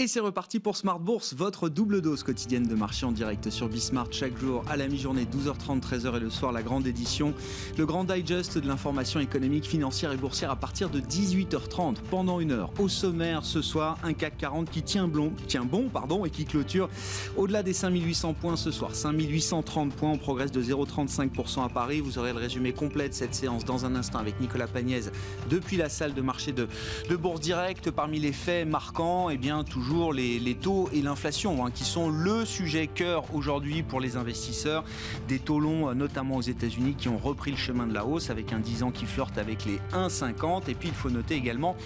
c'est reparti pour Smart Bourse, votre double dose quotidienne de marché en direct sur Bismart chaque jour à la mi-journée, 12h30, 13h et le soir, la grande édition. Le grand digest de l'information économique, financière et boursière à partir de 18h30 pendant une heure. Au sommaire ce soir, un CAC 40 qui tient bon et qui clôture au-delà des 5800 points ce soir. 5830 points, on progresse de 0,35% à Paris. Vous aurez le résumé complet de cette séance dans un instant avec Nicolas Pagnès depuis la salle de marché de Bourse Direct. Parmi les faits marquants, toujours les taux et l'inflation qui sont le sujet cœur aujourd'hui pour les investisseurs. Des taux longs, notamment aux États-Unis, qui ont repris le chemin de la hausse avec un 10 ans qui flirte avec les 1,50. Et puis il faut noter également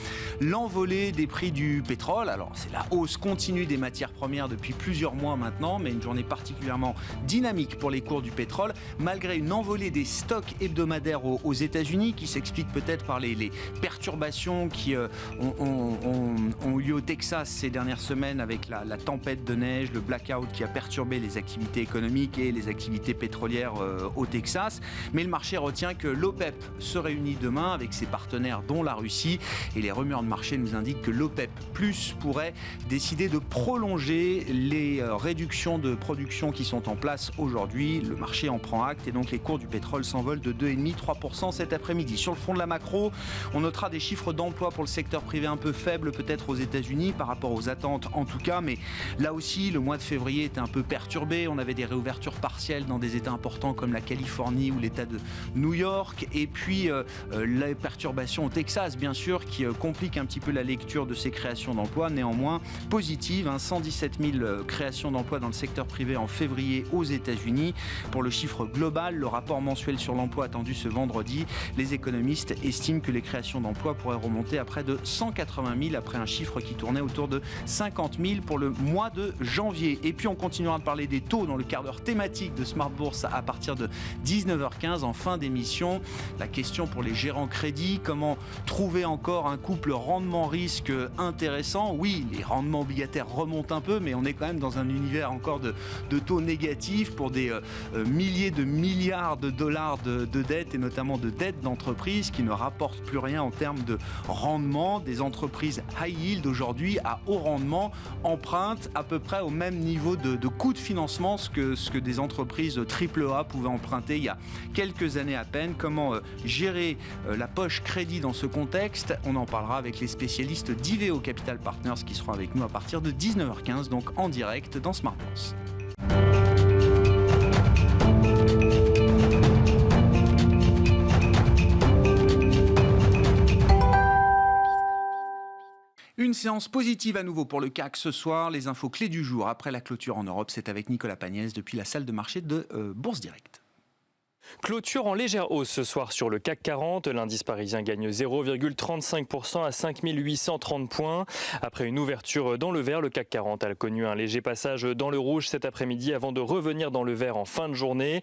l'envolée des prix du pétrole. Alors c'est la hausse continue des matières premières depuis plusieurs mois maintenant, mais une journée particulièrement dynamique pour les cours du pétrole, malgré une envolée des stocks hebdomadaires aux États-Unis qui s'explique peut-être par les perturbations qui ont eu lieu au Texas ces dernières semaines avec la tempête de neige, le blackout qui a perturbé les activités économiques et les activités pétrolières au Texas. Mais le marché retient que l'OPEP se réunit demain avec ses partenaires dont la Russie, et les rumeurs de marché nous indiquent que l'OPEP Plus pourrait décider de prolonger les réductions de production qui sont en place aujourd'hui. Le marché en prend acte et donc les cours du pétrole s'envolent de 2,5-3% cet après-midi. Sur le front de la macro, on notera des chiffres d'emploi pour le secteur privé un peu faibles peut-être aux États-Unis par rapport aux attentes en tout cas, mais là aussi le mois de février était un peu perturbé. On avait des réouvertures partielles dans des États importants comme la Californie ou l'État de New York, et puis les perturbations au Texas bien sûr qui compliquent un petit peu la lecture de ces créations d'emplois, néanmoins positives, 117 000 créations d'emplois dans le secteur privé en février aux États-Unis. Pour le chiffre global, le rapport mensuel sur l'emploi attendu ce vendredi, les économistes estiment que les créations d'emplois pourraient remonter à près de 180 000 après un chiffre qui tournait autour de 50 000 pour le mois de janvier. Et puis on continuera de parler des taux dans le quart d'heure thématique de Smart Bourse à partir de 19h15 en fin d'émission. La question pour les gérants crédits, comment trouver encore un couple rendement-risque intéressant? Oui, les rendements obligataires remontent un peu, mais on est quand même dans un univers encore de taux négatifs pour des milliers de milliards de dollars de dettes, et notamment de dettes d'entreprises qui ne rapportent plus rien en termes de rendement. Des entreprises high yield aujourd'hui à haut rendement empruntent à peu près au même niveau de coût de financement ce que des entreprises AAA pouvaient emprunter il y a quelques années à peine. Comment gérer la poche crédit dans ce contexte? On en parlera avec les spécialistes d'Iveo Capital Partners qui seront avec nous à partir de 19h15, donc en direct dans Smart Bourse. Une séance positive à nouveau pour le CAC ce soir. Les infos clés du jour après la clôture en Europe, c'est avec Nicolas Pagnès depuis la salle de marché de Bourse Direct. Clôture en légère hausse ce soir sur le CAC 40. L'indice parisien gagne 0,35% à 5830 points. Après une ouverture dans le vert, le CAC 40 a connu un léger passage dans le rouge cet après-midi avant de revenir dans le vert en fin de journée.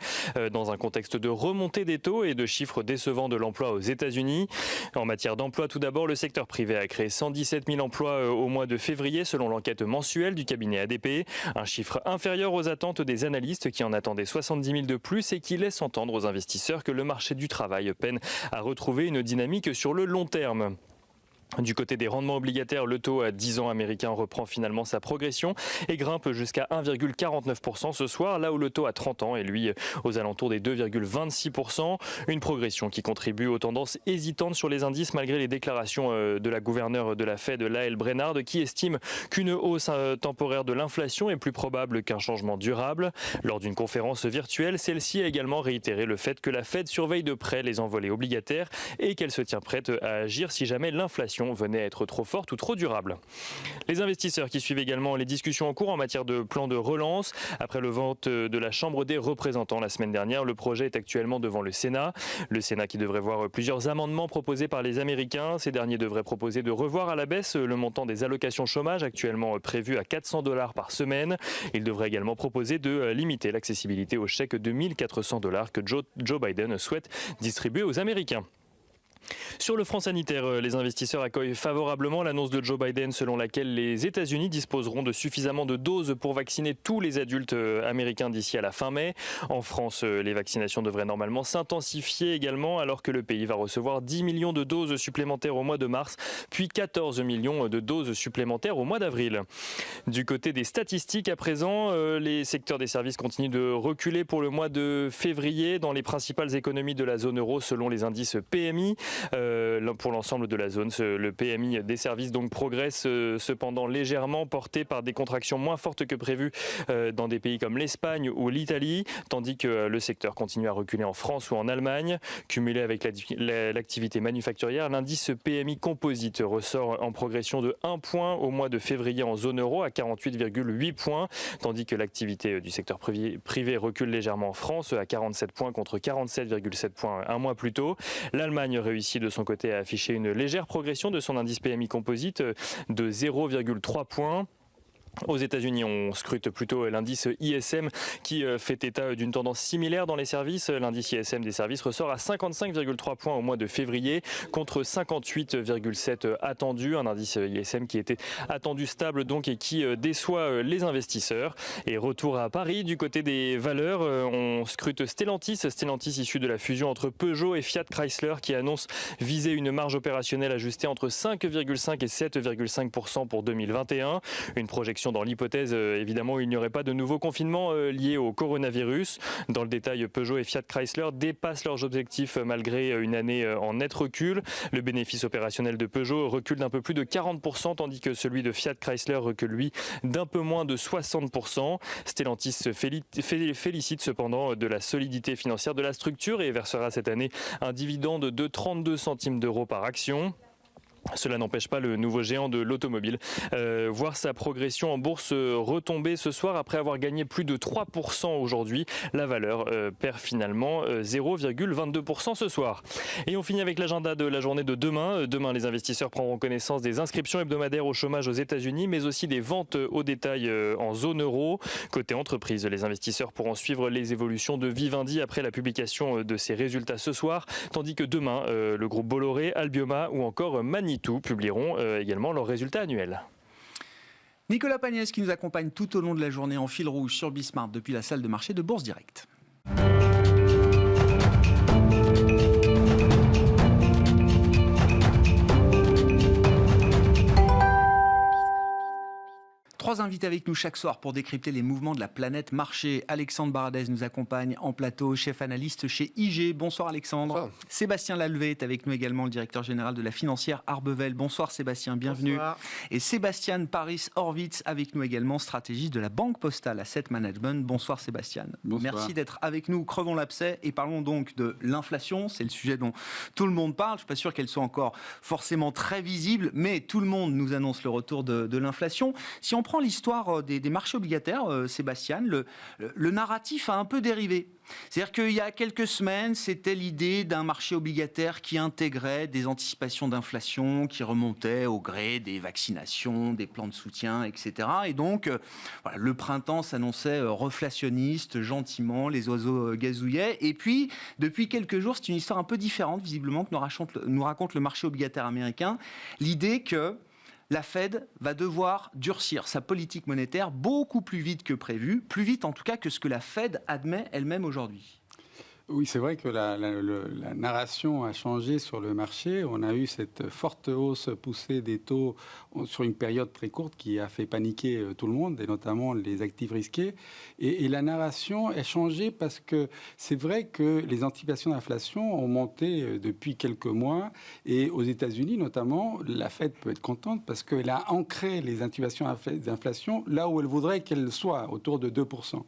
Dans un contexte de remontée des taux et de chiffres décevants de l'emploi aux États-Unis. En matière d'emploi, tout d'abord, le secteur privé a créé 117 000 emplois au mois de février selon l'enquête mensuelle du cabinet ADP. Un chiffre inférieur aux attentes des analystes qui en attendaient 70 000 de plus et qui laisse entendre aux investisseurs que le marché du travail peine à retrouver une dynamique sur le long terme. Du côté des rendements obligataires, le taux à 10 ans américain reprend finalement sa progression et grimpe jusqu'à 1,49% ce soir, là où le taux à 30 ans est lui aux alentours des 2,26%. Une progression qui contribue aux tendances hésitantes sur les indices malgré les déclarations de la gouverneure de la Fed, Lael Brainard, qui estime qu'une hausse temporaire de l'inflation est plus probable qu'un changement durable. Lors d'une conférence virtuelle, celle-ci a également réitéré le fait que la Fed surveille de près les envolées obligataires et qu'elle se tient prête à agir si jamais l'inflation venait à être trop forte ou trop durable. Les investisseurs qui suivent également les discussions en cours en matière de plan de relance. Après le vote de la Chambre des représentants la semaine dernière, le projet est actuellement devant le Sénat. Le Sénat qui devrait voir plusieurs amendements proposés par les Américains. Ces derniers devraient proposer de revoir à la baisse le montant des allocations chômage actuellement prévu à $400 par semaine. Il devrait également proposer de limiter l'accessibilité aux chèques de $1 400 que Joe Biden souhaite distribuer aux Américains. Sur le front sanitaire, les investisseurs accueillent favorablement l'annonce de Joe Biden selon laquelle les États-Unis disposeront de suffisamment de doses pour vacciner tous les adultes américains d'ici à la fin mai. En France, les vaccinations devraient normalement s'intensifier également alors que le pays va recevoir 10 millions de doses supplémentaires au mois de mars, puis 14 millions de doses supplémentaires au mois d'avril. Du côté des statistiques à présent, les secteurs des services continuent de reculer pour le mois de février dans les principales économies de la zone euro selon les indices PMI. Pour l'ensemble de la zone, le PMI des services donc progresse cependant légèrement, porté par des contractions moins fortes que prévues dans des pays comme l'Espagne ou l'Italie, tandis que le secteur continue à reculer en France ou en Allemagne. Cumulé avec l'activité manufacturière, l'indice PMI composite ressort en progression de 1 point au mois de février en zone euro à 48,8 points, tandis que l'activité du secteur privé recule légèrement en France à 47 points contre 47,7 points un mois plus tôt. L'Allemagne réussit de son côté à afficher une légère progression de son indice PMI composite de 0,3 points. Aux États-Unis, on scrute plutôt l'indice ISM qui fait état d'une tendance similaire dans les services. L'indice ISM des services ressort à 55,3 points au mois de février contre 58,7 attendu. Un indice ISM qui était attendu stable donc et qui déçoit les investisseurs. Et retour à Paris, du côté des valeurs, on scrute Stellantis issu de la fusion entre Peugeot et Fiat Chrysler qui annonce viser une marge opérationnelle ajustée entre 5,5 et 7,5% pour 2021. Une projection dans l'hypothèse, évidemment, où il n'y aurait pas de nouveau confinement lié au coronavirus. Dans le détail, Peugeot et Fiat Chrysler dépassent leurs objectifs malgré une année en net recul. Le bénéfice opérationnel de Peugeot recule d'un peu plus de 40%, tandis que celui de Fiat Chrysler recule, lui, d'un peu moins de 60%. Stellantis se félicite cependant de la solidité financière de la structure et versera cette année un dividende de 32 centimes d'euros par action. Cela n'empêche pas le nouveau géant de l'automobile voir sa progression en bourse retomber ce soir après avoir gagné plus de 3% aujourd'hui. La valeur perd finalement 0,22% ce soir. Et on finit avec l'agenda de la journée de demain. Demain, les investisseurs prendront connaissance des inscriptions hebdomadaires au chômage aux États-Unis, mais aussi des ventes au détail en zone euro. Côté entreprise, les investisseurs pourront suivre les évolutions de Vivendi après la publication de ses résultats ce soir, tandis que demain, le groupe Bolloré, Albioma ou encore Manitou publieront également leurs résultats annuels. Nicolas Pagnès qui nous accompagne tout au long de la journée en fil rouge sur Bismart depuis la salle de marché de Bourse Direct. Trois invités avec nous chaque soir pour décrypter les mouvements de la planète marché. Alexandre Baradez nous accompagne en plateau, chef analyste chez IG. Bonsoir Alexandre. Bonsoir. Sébastien Lalvé est avec nous également, le directeur général de la financière Arbevel. Bonsoir Sébastien, bienvenue. Bonsoir. Et Sébastien Paris-Horwitz avec nous également, stratégiste de la Banque Postale Asset Management. Bonsoir Sébastien. Bonsoir. Merci d'être avec nous. Crevons l'abcès et parlons donc de l'inflation. C'est le sujet dont tout le monde parle. Je ne suis pas sûr qu'elle soit encore forcément très visible, mais tout le monde nous annonce le retour de l'inflation. Si on prend l'histoire des marchés obligataires, Sébastien, le narratif a un peu dérivé. C'est-à-dire qu'il y a quelques semaines, c'était l'idée d'un marché obligataire qui intégrait des anticipations d'inflation qui remontaient au gré des vaccinations, des plans de soutien, etc. Et donc, voilà, le printemps s'annonçait reflationniste, gentiment, les oiseaux gazouillaient. Et puis, depuis quelques jours, c'est une histoire un peu différente, visiblement, que nous raconte le marché obligataire américain. L'idée que la Fed va devoir durcir sa politique monétaire beaucoup plus vite que prévu, plus vite en tout cas que ce que la Fed admet elle-même aujourd'hui. Oui, c'est vrai que la narration a changé sur le marché. On a eu cette forte hausse poussée des taux sur une période très courte qui a fait paniquer tout le monde, et notamment les actifs risqués. Et la narration a changé parce que c'est vrai que les anticipations d'inflation ont monté depuis quelques mois. Et aux États-Unis, notamment, la Fed peut être contente parce qu'elle a ancré les anticipations d'inflation là où elle voudrait qu'elles soient, autour de 2%.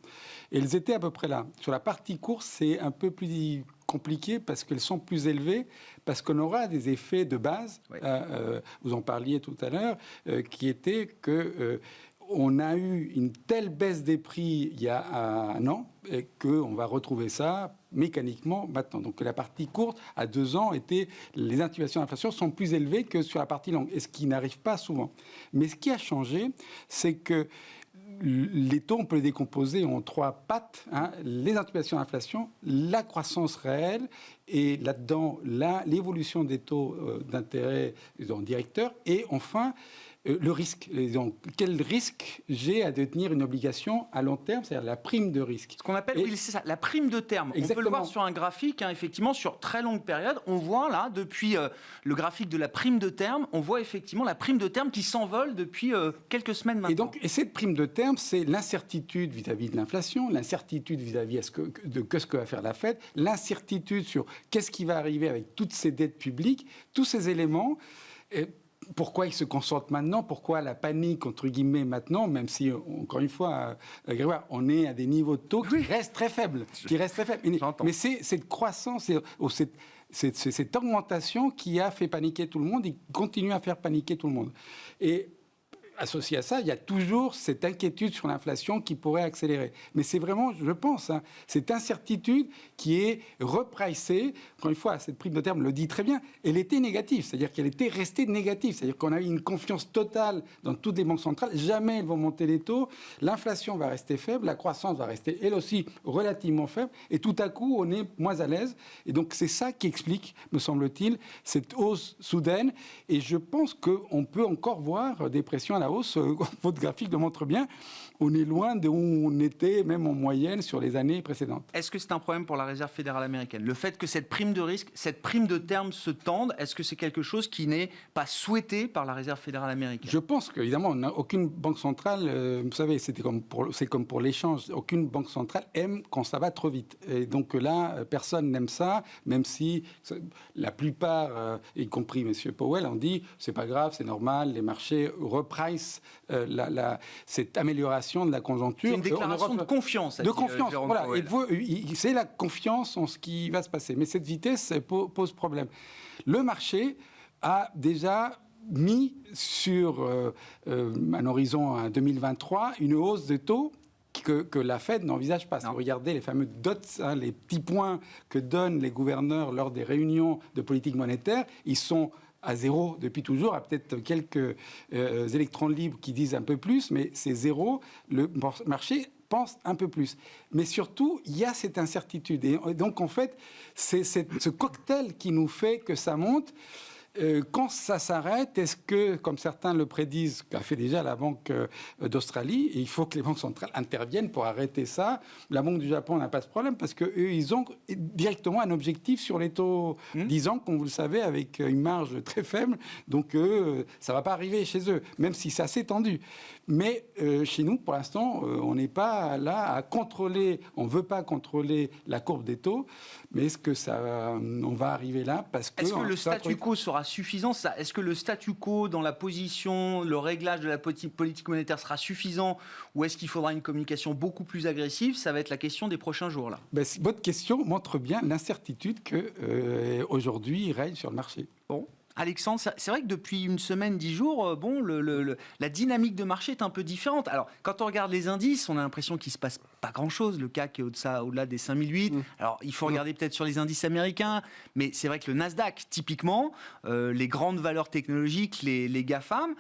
Et elles étaient à peu près là. Sur la partie course, c'est un peu plus compliqué parce qu'elles sont plus élevées, parce qu'on aura des effets de base, oui. Vous en parliez tout à l'heure, qui était que on a eu une telle baisse des prix il y a un an et qu'on va retrouver ça mécaniquement maintenant. Donc la partie courte, à 2 ans, les anticipations d'inflation sont plus élevées que sur la partie longue, et ce qui n'arrive pas souvent. Mais ce qui a changé, c'est que les taux, on peut les décomposer en 3 pattes, hein, les anticipations d'inflation, la croissance réelle, et là-dedans, l'évolution des taux d'intérêt directeurs, et enfin, le risque. Donc, quel risque j'ai à détenir une obligation à long terme, c'est-à-dire la prime de risque. Ce qu'on appelle, oui, c'est ça, la prime de terme. Exactement. On peut le voir sur un graphique, hein, effectivement, sur très longue période. On voit là, depuis le graphique de la prime de terme, on voit effectivement la prime de terme qui s'envole depuis quelques semaines maintenant. Et cette prime de terme, c'est l'incertitude vis-à-vis de l'inflation, l'incertitude vis-à-vis de ce que va faire la Fed, l'incertitude sur qu'est-ce qui va arriver avec toutes ces dettes publiques, tous ces éléments. Pourquoi ils se concentrent maintenant? Pourquoi la panique, entre guillemets, maintenant, même si, encore une fois, Grégoire, on est à des niveaux de taux qui restent très faibles. Mais c'est cette croissance, cette augmentation qui a fait paniquer tout le monde et continue à faire paniquer tout le monde. Et associé à ça, il y a toujours cette inquiétude sur l'inflation qui pourrait accélérer. Mais c'est vraiment, je pense, hein, cette incertitude qui est repricée. Encore une fois, cette prime de terme le dit très bien, elle était négative, c'est-à-dire qu'elle était restée négative. C'est-à-dire qu'on a eu une confiance totale dans toutes les banques centrales. Jamais elles vont monter les taux. L'inflation va rester faible, la croissance va rester, elle aussi, relativement faible. Et tout à coup, on est moins à l'aise. Et donc, c'est ça qui explique, me semble-t-il, cette hausse soudaine. Et je pense qu'on peut encore voir des pressions à la hausse. Votre graphique le montre bien. On est loin de où on était, même en moyenne, sur les années précédentes. Est-ce que c'est un problème pour la Réserve fédérale américaine? Le fait que cette prime de risque, cette prime de terme se tende, est-ce que c'est quelque chose qui n'est pas souhaité par la Réserve fédérale américaine? Je pense qu'évidemment, on n'a aucune banque centrale, vous savez, c'est comme pour l'échange, aucune banque centrale aime quand ça va trop vite. Et donc là, personne n'aime ça, même si la plupart, y compris M. Powell, ont dit c'est pas grave, c'est normal, les marchés reprice cette amélioration de la conjoncture. C'est une déclaration de confiance. De confiance, voilà. C'est la confiance en ce qui va se passer. Mais cette vitesse pose problème. Le marché a déjà mis sur un horizon à 2023 une hausse des taux que la Fed n'envisage pas. Regardez les fameux dots, hein, les petits points que donnent les gouverneurs lors des réunions de politique monétaire. Ils sont à zéro depuis toujours, à peut-être quelques électrons libres qui disent un peu plus, mais c'est zéro. Le marché pense un peu plus. Mais surtout, il y a cette incertitude. Et donc, en fait, c'est ce cocktail qui nous fait que ça monte. Quand ça s'arrête, est-ce que, comme certains le prédisent, qu'a fait déjà la Banque d'Australie, il faut que les banques centrales interviennent pour arrêter ça. La Banque du Japon n'a pas ce problème parce qu'eux, ils ont directement un objectif sur les taux 10 ans, comme vous le savez, avec une marge très faible. Donc, ça ne va pas arriver chez eux, même si c'est assez tendu. Mais chez nous, pour l'instant, on n'est pas là à contrôler, on ne veut pas contrôler la courbe des taux, mais est-ce que on va arriver là parce que... Est-ce que le statu quo sera suffisant? Est-ce que le statu quo dans la position, le réglage de la politique monétaire sera suffisant, ou est-ce qu'il faudra une communication beaucoup plus agressive? Ça va être la question des prochains jours là. Votre question montre bien l'incertitude qu'aujourd'hui règne sur le marché. Bon. Alexandre, c'est vrai que depuis une semaine, 10 jours, la dynamique de marché est un peu différente. Alors, quand on regarde les indices, on a l'impression qu'il ne se passe pas grand-chose. Le CAC est au-delà des 5008. Alors, il faut regarder peut-être sur les indices américains, mais c'est vrai que le Nasdaq, typiquement, les grandes valeurs technologiques, les GAFAM,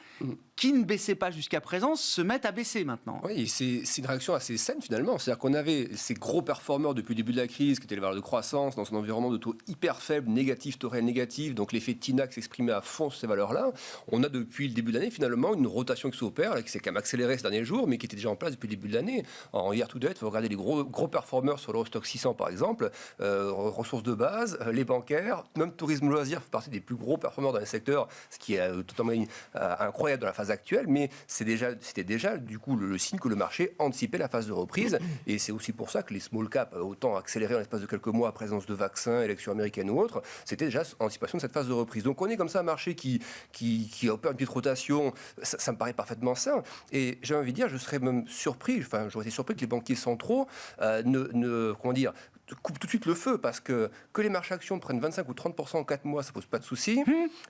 qui ne baissaient pas jusqu'à présent, se mettent à baisser maintenant. Oui, c'est une réaction assez saine finalement. C'est-à-dire qu'on avait ces gros performeurs depuis le début de la crise, qui étaient les valeurs de croissance, dans un environnement de taux hyper faible, négatif, taux réel négatif, donc l'effet TINA qui s'exprimait à fond sur ces valeurs-là. On a depuis le début de l'année finalement une rotation qui s'opère, qui s'est quand même accélérée ces derniers jours, mais qui était déjà en place depuis le début de l'année. En year to date, il faut regarder les gros performeurs sur l'Eurostoxx 600 par exemple, ressources de base, les bancaires, même tourisme loisir fait partie des plus gros performeurs dans le secteur, ce qui est totalement incroyable dans la phase actuelle, mais c'était déjà du coup le signe que le marché anticipait la phase de reprise, et c'est aussi pour ça que les small caps autant accéléré en l'espace de quelques mois à présence de vaccins, élections américaines ou autres, c'était déjà anticipation de cette phase de reprise. Donc on est comme ça un marché qui opère une petite rotation, ça me paraît parfaitement sain, et j'ai envie de dire, je serais même surpris, j'aurais été surpris que les banquiers centraux coupe tout de suite le feu, parce que les marchés actions prennent 25 ou 30% en 4 mois, ça pose pas de souci.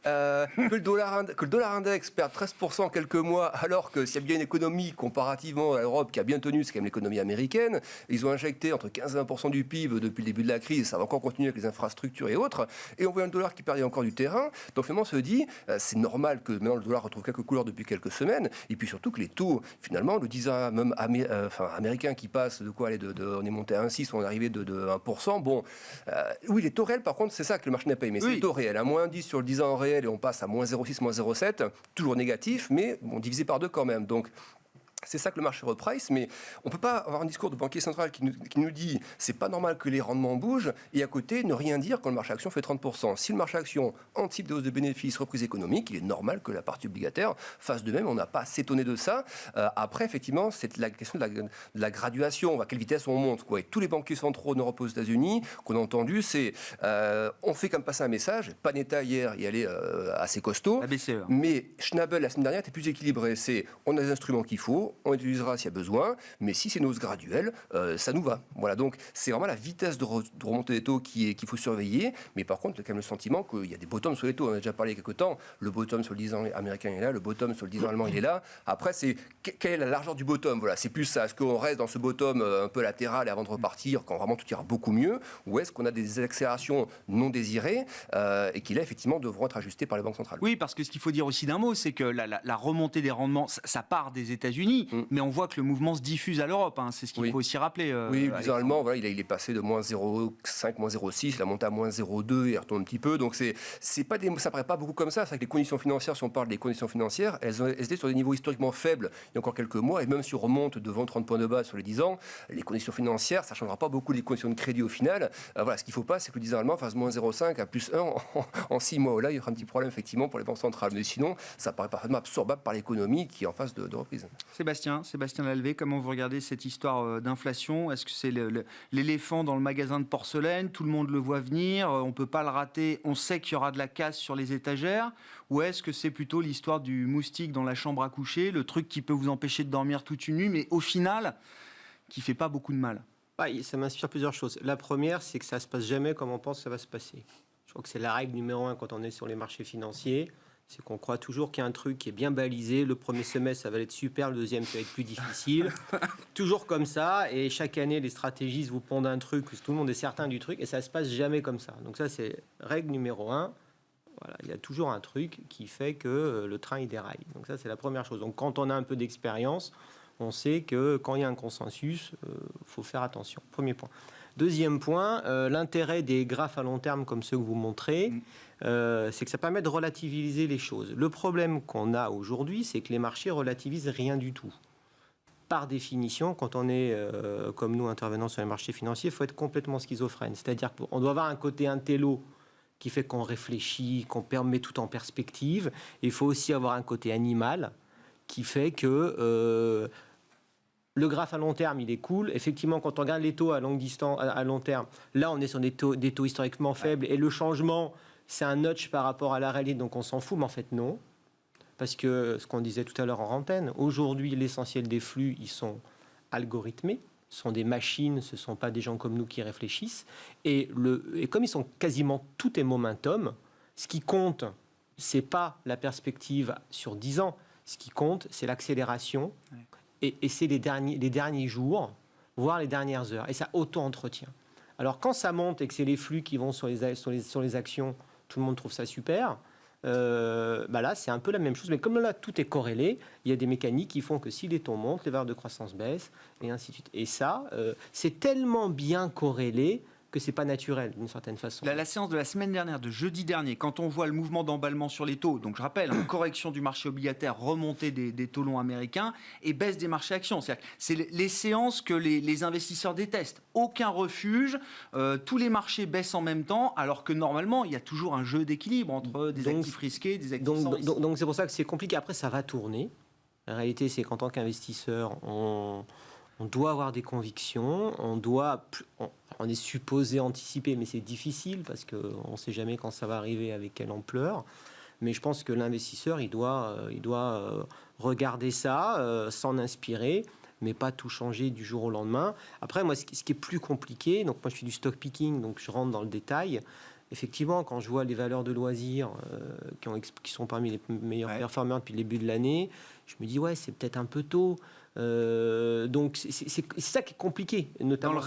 Que le dollar index perde 13% en quelques mois, alors que s'il y a bien une économie comparativement à l'Europe qui a bien tenu, c'est quand même l'économie américaine. Ils ont injecté entre 15 et 20% du PIB depuis le début de la crise, ça va encore continuer avec les infrastructures et autres. Et on voit un dollar qui perdait encore du terrain. Donc finalement, on se dit, c'est normal que maintenant le dollar retrouve quelques couleurs depuis quelques semaines, et puis surtout que les taux, finalement, le 10 ans même américain qui passe de quoi aller on est monté à 1,6, on est arrivé de 1%. Bon, oui, les taux réels, par contre, c'est ça que le marché n'a pas aimé. C'est les taux réels. À moins 10 sur le 10 ans en réel et on passe à moins 0,6, moins 0,7, toujours négatif, mais bon, divisé par 2 quand même. Donc, c'est ça que le marché reprice, mais on ne peut pas avoir un discours de banquier central qui nous dit c'est pas normal que les rendements bougent et à côté ne rien dire quand le marché action fait 30%. Si le marché action anticipe des hausses de bénéfices, reprise économique, il est normal que la partie obligataire fasse de même. On n'a pas à s'étonner de ça. Après, effectivement, c'est la question de la graduation, à quelle vitesse on monte, quoi. Et tous les banquiers centraux en Europe, aux États-Unis, qu'on a entendu, c'est on fait comme passer un message. Panetta hier, il allait assez costaud. La BCE. Mais Schnabel, la semaine dernière, était plus équilibré. C'est on a les instruments qu'il faut. On utilisera s'il y a besoin, mais si c'est une hausse graduelle, ça nous va. Voilà, donc c'est vraiment la vitesse de remontée des taux qu'il faut surveiller, mais par contre, il y a quand même le sentiment qu'il y a des bottoms sur les taux. On a déjà parlé il y a quelques temps, le bottom sur le 10 ans américain il est là, le bottom sur le 10 ans allemand il est là. Après, c'est quelle est la largeur du bottom? Voilà, c'est plus ça. Est-ce qu'on reste dans ce bottom un peu latéral et avant de repartir quand vraiment tout ira beaucoup mieux, ou est-ce qu'on a des accélérations non désirées et qui là, effectivement, devront être ajustées par les banques centrales? Oui, parce que ce qu'il faut dire aussi d'un mot, c'est que la remontée des rendements, ça part des États-Unis, mais on voit que le mouvement se diffuse à l'Europe. C'est ce qu'il faut aussi rappeler. Oui, le 10 ans allemand, voilà, il est passé de moins 0,5, moins 0,6, il a monté à moins 0,2 et il retombe un petit peu. Donc ça paraît pas beaucoup comme ça. C'est vrai que les conditions financières, si on parle des conditions financières, elles étaient sur des niveaux historiquement faibles il y a encore quelques mois, et même si on remonte devant 30 points de base sur les 10 ans, les conditions financières, ça ne changera pas beaucoup les conditions de crédit au final. Voilà, ce qu'il ne faut pas, c'est que le 10 ans allemand fasse moins 0,5 à plus 1 en 6 mois. Là, il y aura un petit problème effectivement pour les banques centrales. Mais sinon, ça paraît parfaitement absorbable par l'économie qui est en phase de reprise. Sébastien Lalvé, comment vous regardez cette histoire d'inflation? Est-ce que c'est l'éléphant dans le magasin de porcelaine? Tout le monde le voit venir, on ne peut pas le rater, on sait qu'il y aura de la casse sur les étagères? Ou est-ce que c'est plutôt l'histoire du moustique dans la chambre à coucher, le truc qui peut vous empêcher de dormir toute une nuit, mais au final, qui ne fait pas beaucoup de mal? Ça m'inspire plusieurs choses. La première, c'est que ça ne se passe jamais comme on pense que ça va se passer. Je crois que c'est la règle numéro 1 quand on est sur les marchés financiers. C'est qu'on croit toujours qu'il y a un truc qui est bien balisé. Le premier semestre, ça va être super. Le deuxième, ça va être plus difficile. Toujours comme ça. Et chaque année, les stratégistes vous pondent un truc où tout le monde est certain du truc. Et ça ne se passe jamais comme ça. Donc ça, c'est règle numéro 1. Voilà, il y a toujours un truc qui fait que le train, il déraille. Donc ça, c'est la première chose. Donc quand on a un peu d'expérience, on sait que quand il y a un consensus, faut faire attention. Premier point. Deuxième point, l'intérêt des graphes à long terme comme ceux que vous montrez, c'est que ça permet de relativiser les choses. Le problème qu'on a aujourd'hui, c'est que les marchés relativisent rien du tout. Par définition, quand on est, comme nous, intervenant sur les marchés financiers, il faut être complètement schizophrène. C'est-à-dire qu'on doit avoir un côté intello qui fait qu'on réfléchit, qu'on met tout en perspective. Il faut aussi avoir un côté animal qui fait que... le graphe à long terme, il est cool. Effectivement, quand on regarde les taux à longue distance, à long terme, là, on est sur des taux historiquement faibles. Et le changement, c'est un notch par rapport à la réalité. Donc, on s'en fout. Mais en fait, non. Parce que ce qu'on disait tout à l'heure en antenne, aujourd'hui, l'essentiel des flux, ils sont algorithmés. Ce sont des machines, ce ne sont pas des gens comme nous qui réfléchissent. Et comme ils sont quasiment tout est momentum, ce qui compte, ce n'est pas la perspective sur 10 ans. Ce qui compte, c'est l'accélération. Ouais. Et c'est les derniers jours, voire les dernières heures. Et ça auto-entretient. Alors, quand ça monte et que c'est les flux qui vont sur les actions, tout le monde trouve ça super. Là, c'est un peu la même chose. Mais comme là, tout est corrélé, il y a des mécaniques qui font que si les taux montent, les valeurs de croissance baissent, et ainsi de suite. Et ça, c'est tellement bien corrélé que c'est pas naturel d'une certaine façon. La séance de la semaine dernière, de jeudi dernier, quand on voit le mouvement d'emballement sur les taux, donc je rappelle, correction du marché obligataire, remontée des taux longs américains et baisse des marchés actions. C'est les séances que les investisseurs détestent. Aucun refuge, tous les marchés baissent en même temps, alors que normalement, il y a toujours un jeu d'équilibre entre des actifs risqués, des actifs sans risque. Donc c'est pour ça que c'est compliqué. Après, ça va tourner. La réalité, c'est qu'en tant qu'investisseur, on doit avoir des convictions, on est supposé anticiper, mais c'est difficile parce qu'on ne sait jamais quand ça va arriver, avec quelle ampleur. Mais je pense que l'investisseur, il doit regarder ça, s'en inspirer, mais pas tout changer du jour au lendemain. Après, moi, ce qui est plus compliqué, donc moi je fais du stock picking, donc je rentre dans le détail. Effectivement, quand je vois les valeurs de loisirs qui sont parmi les meilleurs performeurs depuis le début de l'année, je me dis ouais, c'est peut-être un peu tôt. Donc c'est ça qui est compliqué, notamment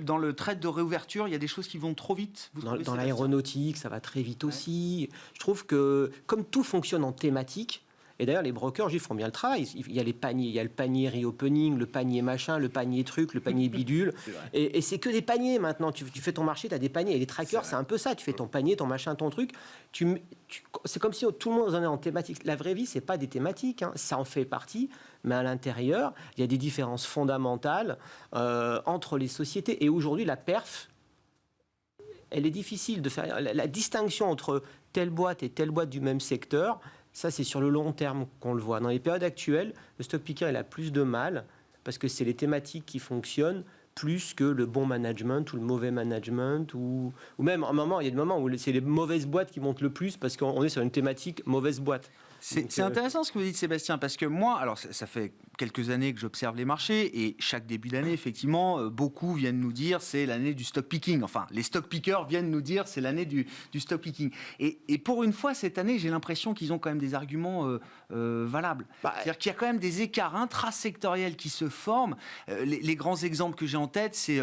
dans le trade de réouverture, il y a des choses qui vont trop vite. Dans l'aéronautique, ça va très vite aussi. Je trouve que comme tout fonctionne en thématique. Et d'ailleurs, les brokers, ils font bien le travail. Il y a les paniers, il y a le panier reopening, le panier machin, le panier truc, le panier bidule. Et c'est que des paniers maintenant. Tu fais ton marché, tu as des paniers. Et les trackers, c'est un peu ça. Tu fais ton panier, ton machin, ton truc. C'est comme si tout le monde en est en thématique. La vraie vie, c'est pas des thématiques. Hein. Ça en fait partie. Mais à l'intérieur, il y a des différences fondamentales entre les sociétés. Et aujourd'hui, la perf, elle est difficile de faire. La distinction entre telle boîte et telle boîte du même secteur, ça, c'est sur le long terme qu'on le voit. Dans les périodes actuelles, le stock picker, il a plus de mal parce que c'est les thématiques qui fonctionnent plus que le bon management ou le mauvais management ou même, à un moment, il y a des moments où c'est les mauvaises boîtes qui montent le plus parce qu'on est sur une thématique mauvaise boîte. C'est intéressant ce que vous dites, Sébastien, parce que moi, alors ça fait quelques années que j'observe les marchés et chaque début d'année, effectivement, beaucoup viennent nous dire c'est l'année du stock picking. Enfin, les stock pickers viennent nous dire c'est l'année du stock picking. Et pour une fois, cette année, j'ai l'impression qu'ils ont quand même des arguments valables. C'est-à-dire qu'il y a quand même des écarts intrasectoriels qui se forment. Les grands exemples que j'ai en tête, c'est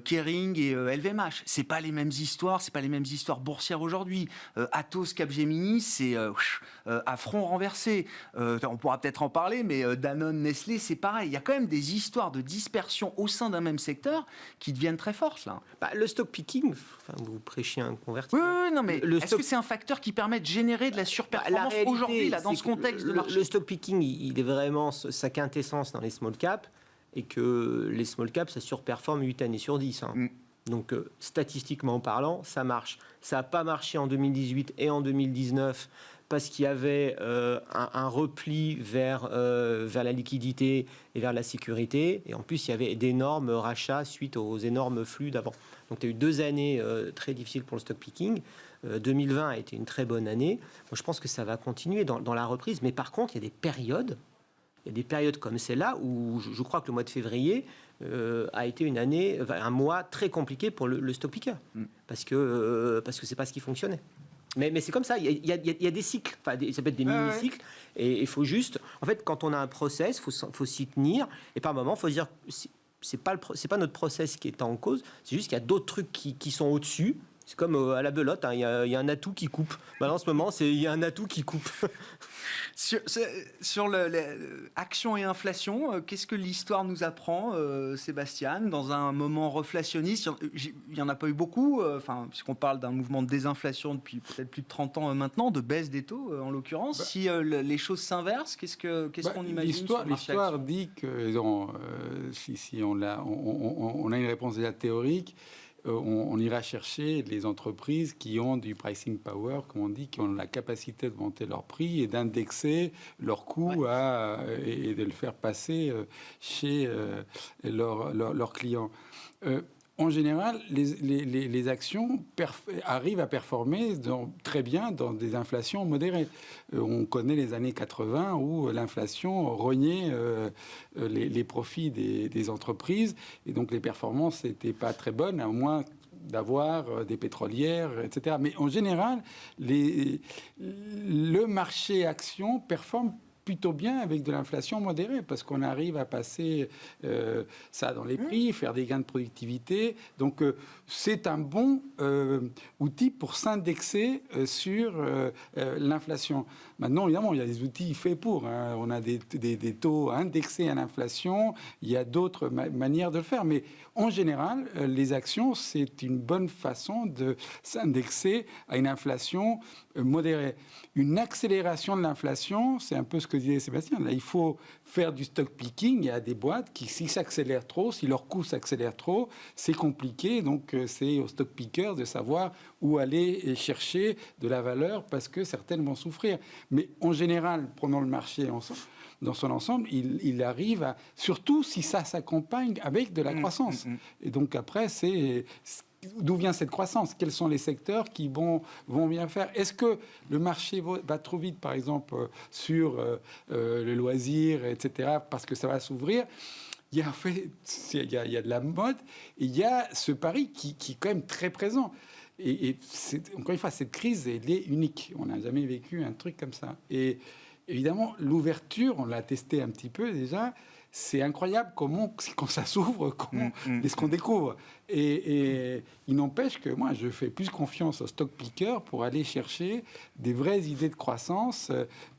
Kering et LVMH. C'est pas les mêmes histoires, c'est pas les mêmes histoires boursières aujourd'hui. Atos, Capgemini, c'est à front renversé. On pourra peut-être en parler, mais Danone, Nestlé, c'est pareil. Il y a quand même des histoires de dispersion au sein d'un même secteur qui deviennent très fortes, là. Le stock picking, vous prêchez un converti. Oui, non, mais est-ce que c'est un facteur qui permet de générer de la surperformance aujourd'hui, là, dans ce contexte de marché ? Le stock picking, il est vraiment sa quintessence dans les small caps, et que les small caps, ça surperforme 8 années sur 10. Hein. Donc, statistiquement parlant, ça marche. Ça n'a pas marché en 2018 et en 2019 parce qu'il y avait un repli vers la liquidité et vers la sécurité. Et en plus, il y avait d'énormes rachats suite aux énormes flux d'avant. Donc, il y a eu 2 années très difficiles pour le stock picking. 2020 a été une très bonne année. Moi, je pense que ça va continuer dans la reprise. Mais par contre, il y a des périodes comme celle-là où je crois que le mois de février a été un mois très compliqué pour le stock picker. Parce que c'est pas ce qui fonctionnait. Mais c'est comme ça, il y a des cycles, ça peut être des mini-cycles, et il faut juste, en fait, quand on a un process, faut s'y tenir, et par moment, il faut se dire, c'est pas notre process qui est en cause, c'est juste qu'il y a d'autres trucs qui sont au-dessus. C'est comme à la belote, hein, il y a un atout qui coupe. En ce moment, il y a un atout qui coupe. Sur action et inflation, qu'est-ce que l'histoire nous apprend, Sébastien, dans un moment reflationniste? Il n'y en a pas eu beaucoup, puisqu'on parle d'un mouvement de désinflation depuis peut-être plus de 30 ans maintenant, de baisse des taux en l'occurrence. Si les choses s'inversent, qu'est-ce qu'on imagine? L'histoire dit que si on a une réponse déjà théorique, on ira chercher les entreprises qui ont du pricing power, comme on dit, qui ont la capacité de monter leur prix et d'indexer leurs coûts et de le faire passer chez leurs clients. En général, les actions arrivent à performer très bien dans des inflations modérées. On connaît les années 80 où l'inflation rognait les profits des entreprises et donc les performances n'étaient pas très bonnes, à moins d'avoir des pétrolières, etc. Mais en général, le marché action performe plutôt bien avec de l'inflation modérée, parce qu'on arrive à passer ça dans les prix, faire des gains de productivité. Donc, c'est un bon outil pour s'indexer sur l'inflation. Maintenant, évidemment, il y a des outils faits pour. Hein. On a des taux indexés à l'inflation. Il y a d'autres manières de le faire. Mais en général, les actions, c'est une bonne façon de s'indexer à une inflation modérée. Une accélération de l'inflation, c'est un peu ce que disait Sébastien. Là, il faut faire du stock picking. Il y a des boîtes qui, si s'accélèrent trop, si leurs coûts s'accélèrent trop, c'est compliqué. Donc, c'est aux stock pickers de savoir où aller chercher de la valeur parce que certaines vont souffrir. Mais en général, prenons le marché dans son ensemble, il arrive à... Surtout si ça s'accompagne avec de la croissance. Et donc, après, c'est d'où vient cette croissance? Quels sont les secteurs qui vont bien faire? Est-ce que le marché va trop vite, par exemple, sur le loisir, etc., parce que ça va s'ouvrir? Il y a de la mode, et il y a ce pari qui est quand même très présent. Et encore une fois, cette crise, elle est unique. On n'a jamais vécu un truc comme ça. Et évidemment, l'ouverture, on l'a testé un petit peu déjà, c'est incroyable quand ça s'ouvre, ce qu'on découvre. Et il n'empêche que moi, je fais plus confiance aux stock pickers pour aller chercher des vraies idées de croissance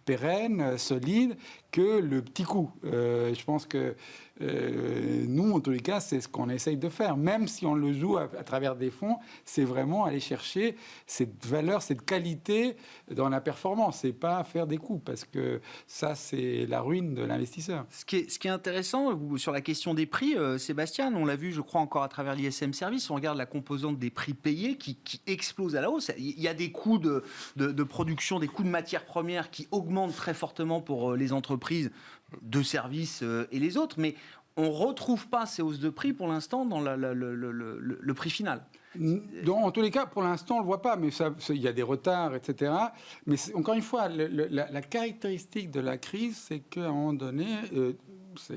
pérennes, solides, que le petit coup. Je pense que nous, en tous les cas, c'est ce qu'on essaye de faire. Même si on le joue à travers des fonds, c'est vraiment aller chercher cette valeur, cette qualité dans la performance. C'est pas faire des coups, parce que ça, c'est la ruine de l'investisseur. Ce qui est intéressant sur la question des prix, Sébastien, on l'a vu, je crois, encore à travers l'ISM Service, on regarde la composante des prix payés qui explose à la hausse. Il y a des coûts de production, des coûts de matières premières qui augmentent très fortement pour les entreprises de services et les autres, mais on ne retrouve pas ces hausses de prix pour l'instant dans le prix final. En tous les cas, pour l'instant, on ne le voit pas, mais il y a des retards, etc. Mais encore une fois, la caractéristique de la crise, c'est qu'à un moment donné,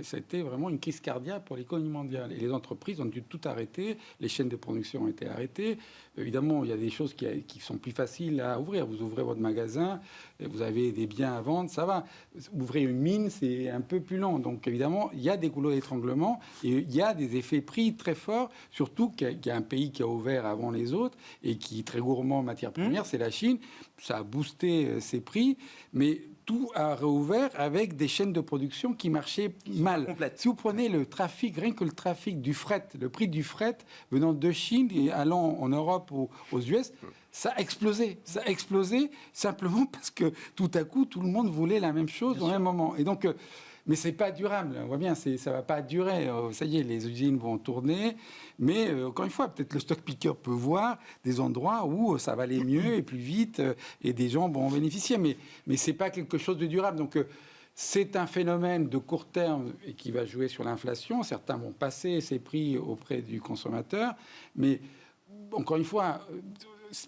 c'était vraiment une crise cardiaque pour l'économie mondiale. Et les entreprises ont dû tout arrêter, les chaînes de production ont été arrêtées. Évidemment, il y a des choses qui sont plus faciles à ouvrir. Vous ouvrez votre magasin, vous avez des biens à vendre, ça va. Ouvrir une mine, c'est un peu plus long. Donc évidemment, il y a des goulots d'étranglement et il y a des effets prix très forts, surtout qu'il y a un pays qui a ouvert avant les autres et qui est très gourmand en matières premières, c'est la Chine. Ça a boosté ses prix, mais tout a réouvert avec des chaînes de production qui marchaient mal. Si vous prenez le trafic, rien que le trafic du fret, le prix du fret venant de Chine et allant en Europe ou aux US, ça a explosé. Ça a explosé simplement parce que tout à coup, tout le monde voulait la même chose au même moment. Et donc, mais c'est pas durable. On voit bien, ça va pas durer. Ça y est, les usines vont tourner. Mais encore une fois, peut-être le stock picker peut voir des endroits où ça va aller mieux et plus vite et des gens vont en bénéficier. Mais c'est pas quelque chose de durable. Donc c'est un phénomène de court terme et qui va jouer sur l'inflation. Certains vont passer ces prix auprès du consommateur. Mais encore une fois,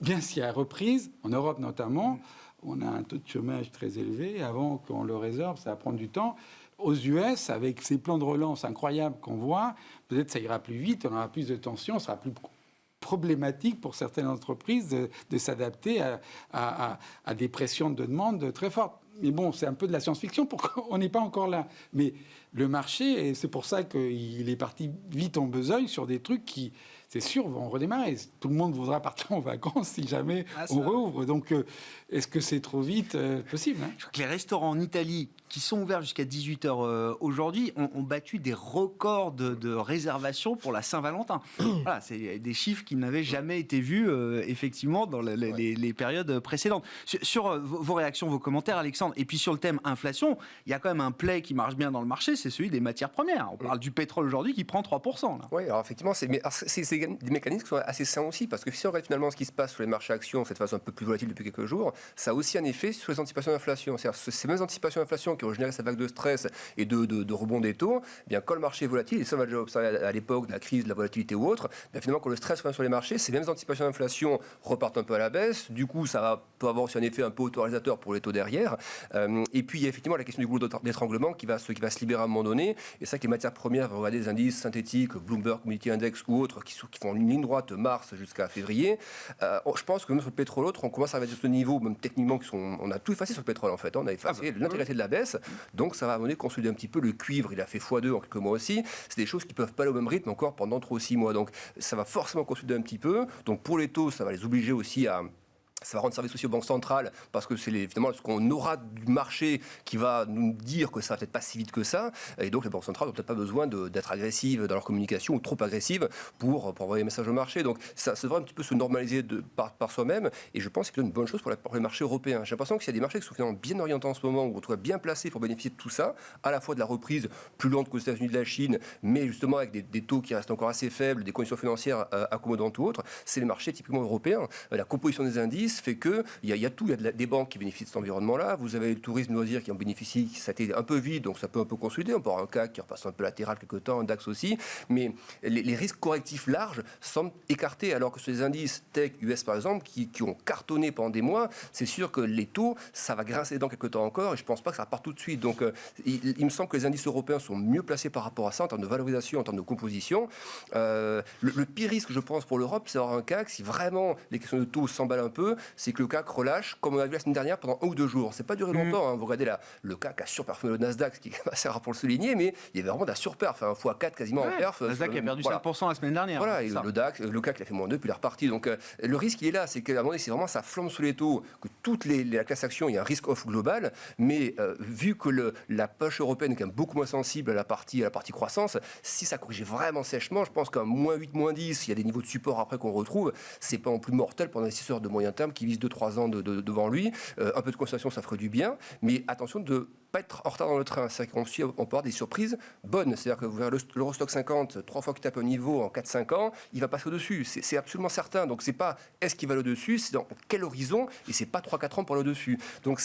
bien s'il y a reprise, en Europe notamment, on a un taux de chômage très élevé. Avant qu'on le résorbe, ça va prendre du temps. Aux US, avec ces plans de relance incroyables qu'on voit, peut-être ça ira plus vite, on aura plus de tension, ça sera plus problématique pour certaines entreprises de s'adapter à des pressions de demande très fortes. Mais bon, c'est un peu de la science-fiction, pourquoi on n'est pas encore là. Mais le marché, et c'est pour ça qu'il est parti vite en besogne sur des trucs qui, c'est sûr, vont redémarrer. Tout le monde voudra partir en vacances si jamais on rouvre. Donc, est-ce que c'est trop vite possible, hein? Je crois que les restaurants en Italie, qui sont ouverts jusqu'à 18h aujourd'hui, ont battu des records de réservations pour la Saint-Valentin. Voilà, c'est des chiffres qui n'avaient jamais été vus, effectivement, dans les périodes précédentes. Sur vos réactions, vos commentaires, Alexandre, et puis sur le thème inflation, il y a quand même un play qui marche bien dans le marché, c'est celui des matières premières. On parle du pétrole aujourd'hui qui prend 3%. Là. Oui, alors effectivement, c'est des mécanismes qui sont assez sains aussi, parce que si on regarde finalement ce qui se passe sur les marchés actions, cette phase un peu plus volatile depuis quelques jours, ça a aussi un effet sur les anticipations d'inflation. C'est-à-dire ces mêmes anticipations d'inflation qui ont généré cette vague de stress et de rebond des taux, eh bien, quand le marché est volatile, et ça on l'a déjà observé à l'époque de la crise, de la volatilité ou autre, bien, finalement quand le stress revient sur les marchés, ces mêmes anticipations d'inflation repartent un peu à la baisse, du coup ça peut avoir aussi un effet un peu autorisateur pour les taux derrière, et puis il y a effectivement la question du goulot d'étranglement qui va se libérer à un moment donné, et ça que les matières premières, vous regardez des indices synthétiques, Bloomberg Commodity Index ou autres, qui font une ligne droite mars jusqu'à février, je pense que même sur le pétrole autre, on commence à arriver à ce niveau, même techniquement, on a tout effacé sur le pétrole en fait, on a effacé l'intégralité de la baisse, donc ça va amener consolider un petit peu le cuivre, il a fait x2 en quelques mois aussi, c'est des choses qui ne peuvent pas aller au même rythme encore pendant 3 ou 6 mois, donc ça va forcément consolider un petit peu, donc pour les taux, ça va les obliger aussi à... Ça va rendre service aussi aux banques centrales parce que c'est évidemment ce qu'on aura du marché qui va nous dire que ça va peut-être pas si vite que ça. Et donc les banques centrales n'ont peut-être pas besoin d'être agressives dans leur communication ou trop agressives pour envoyer un message au marché. Donc ça devrait un petit peu se normaliser par soi-même. Et je pense que c'est plutôt une bonne chose pour les marchés européens. J'ai l'impression qu'il y a des marchés qui sont finalement bien orientés en ce moment, où on trouve bien placés pour bénéficier de tout ça, à la fois de la reprise plus lente qu'aux États-Unis de la Chine, mais justement avec des taux qui restent encore assez faibles, des conditions financières accommodantes ou autres. C'est les marchés typiquement européens. La composition des indices, indice fait que il y a tout. Il y a des banques qui bénéficient de cet environnement-là. Vous avez le tourisme loisir qui en bénéficie. Ça a été un peu vide, donc ça peut un peu consolider. On peut avoir un CAC qui repasse un peu latéral quelque temps, un DAX aussi. Mais les risques correctifs larges semblent écartés, alors que sur les indices tech US par exemple, qui ont cartonné pendant des mois, c'est sûr que les taux, ça va grincer dans quelques temps encore, et je ne pense pas que ça part tout de suite. Donc il me semble que les indices européens sont mieux placés par rapport à ça en termes de valorisation, en termes de composition. Le pire risque, je pense, pour l'Europe, c'est d'avoir un CAC, si vraiment les questions de taux s'emballent un peu, c'est que le CAC relâche, comme on a vu la semaine dernière, pendant 1 ou 2 jours. C'est pas duré longtemps. Hein. Vous regardez le CAC a surperformé le Nasdaq, ce qui est assez rare pour le souligner, mais il y avait vraiment de la surperf, un x4 quasiment en perf. Le Nasdaq a perdu 5% la semaine dernière. Voilà, et le DAX, le CAC, il a fait moins 2, puis il est reparti. Donc le risque, il est là, c'est qu'à un moment donné, c'est vraiment ça flambe sous les taux, que la classe action, il y a un risk-off global, mais vu que la poche européenne est quand même beaucoup moins sensible à la partie croissance, si ça corrige vraiment sèchement, je pense qu'un -8, -10, il y a des niveaux de support après qu'on retrouve, c'est pas non plus mortel pour un investisseur de moyen terme qui vise 2-3 ans devant lui. Un peu de constatation, ça ferait du bien, mais attention de ne pas être en retard dans le train. C'est-à-dire qu'on peut avoir des surprises bonnes. C'est-à-dire que vous verrez l'Eurostock 50, 3 fois qu'il tape un niveau en 4-5 ans, il va passer au-dessus. C'est absolument certain. Donc c'est pas est-ce qu'il va au-dessus, c'est dans quel horizon, et c'est pas 3-4 ans pour au-dessus. Donc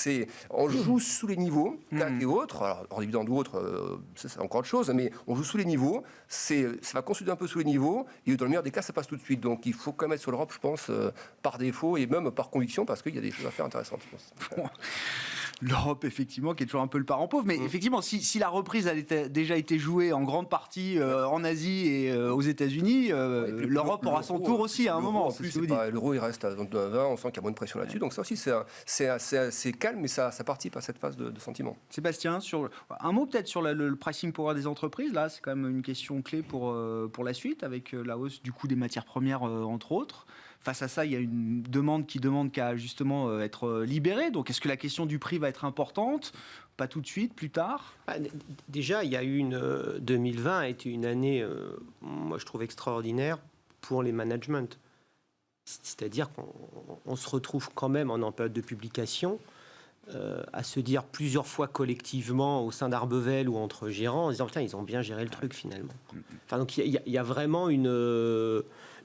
on joue sous les niveaux, CAC et autres, alors hors dividende ou autres, c'est encore autre chose, mais on joue sous les niveaux, ça va consolider un peu sous les niveaux, et dans le meilleur des cas, ça passe tout de suite. Donc il faut quand même être sur l'Europe, je pense, par défaut, et même par conviction, parce qu'il y a des choses à faire intéressantes, je pense. L'Europe, effectivement, qui est toujours un peu le parent pauvre. Mais effectivement, si la reprise a déjà été jouée en grande partie en Asie et aux États-Unis, l'Europe aura son tour aussi à un moment. L'euro, il reste à 20, on sent qu'il y a moins de pression là-dessus. Donc ça aussi, c'est calme, mais ça participe à cette phase de sentiment. Sébastien, un mot peut-être sur le pricing power des entreprises. Là, c'est quand même une question clé pour la suite, avec la hausse du coût des matières premières, entre autres. Face à ça, il y a une demande qui demande qu'à justement être libérée. Donc, est-ce que la question du prix va être importante ? Pas tout de suite, plus tard ? Déjà, il y a eu 2020 a été une année, moi je trouve extraordinaire pour les managements. C'est-à-dire qu'on se retrouve quand même en période de publication à se dire plusieurs fois collectivement au sein d'Arbevel ou entre gérants en disant putain, ils ont bien géré le truc finalement. Enfin, donc il y a vraiment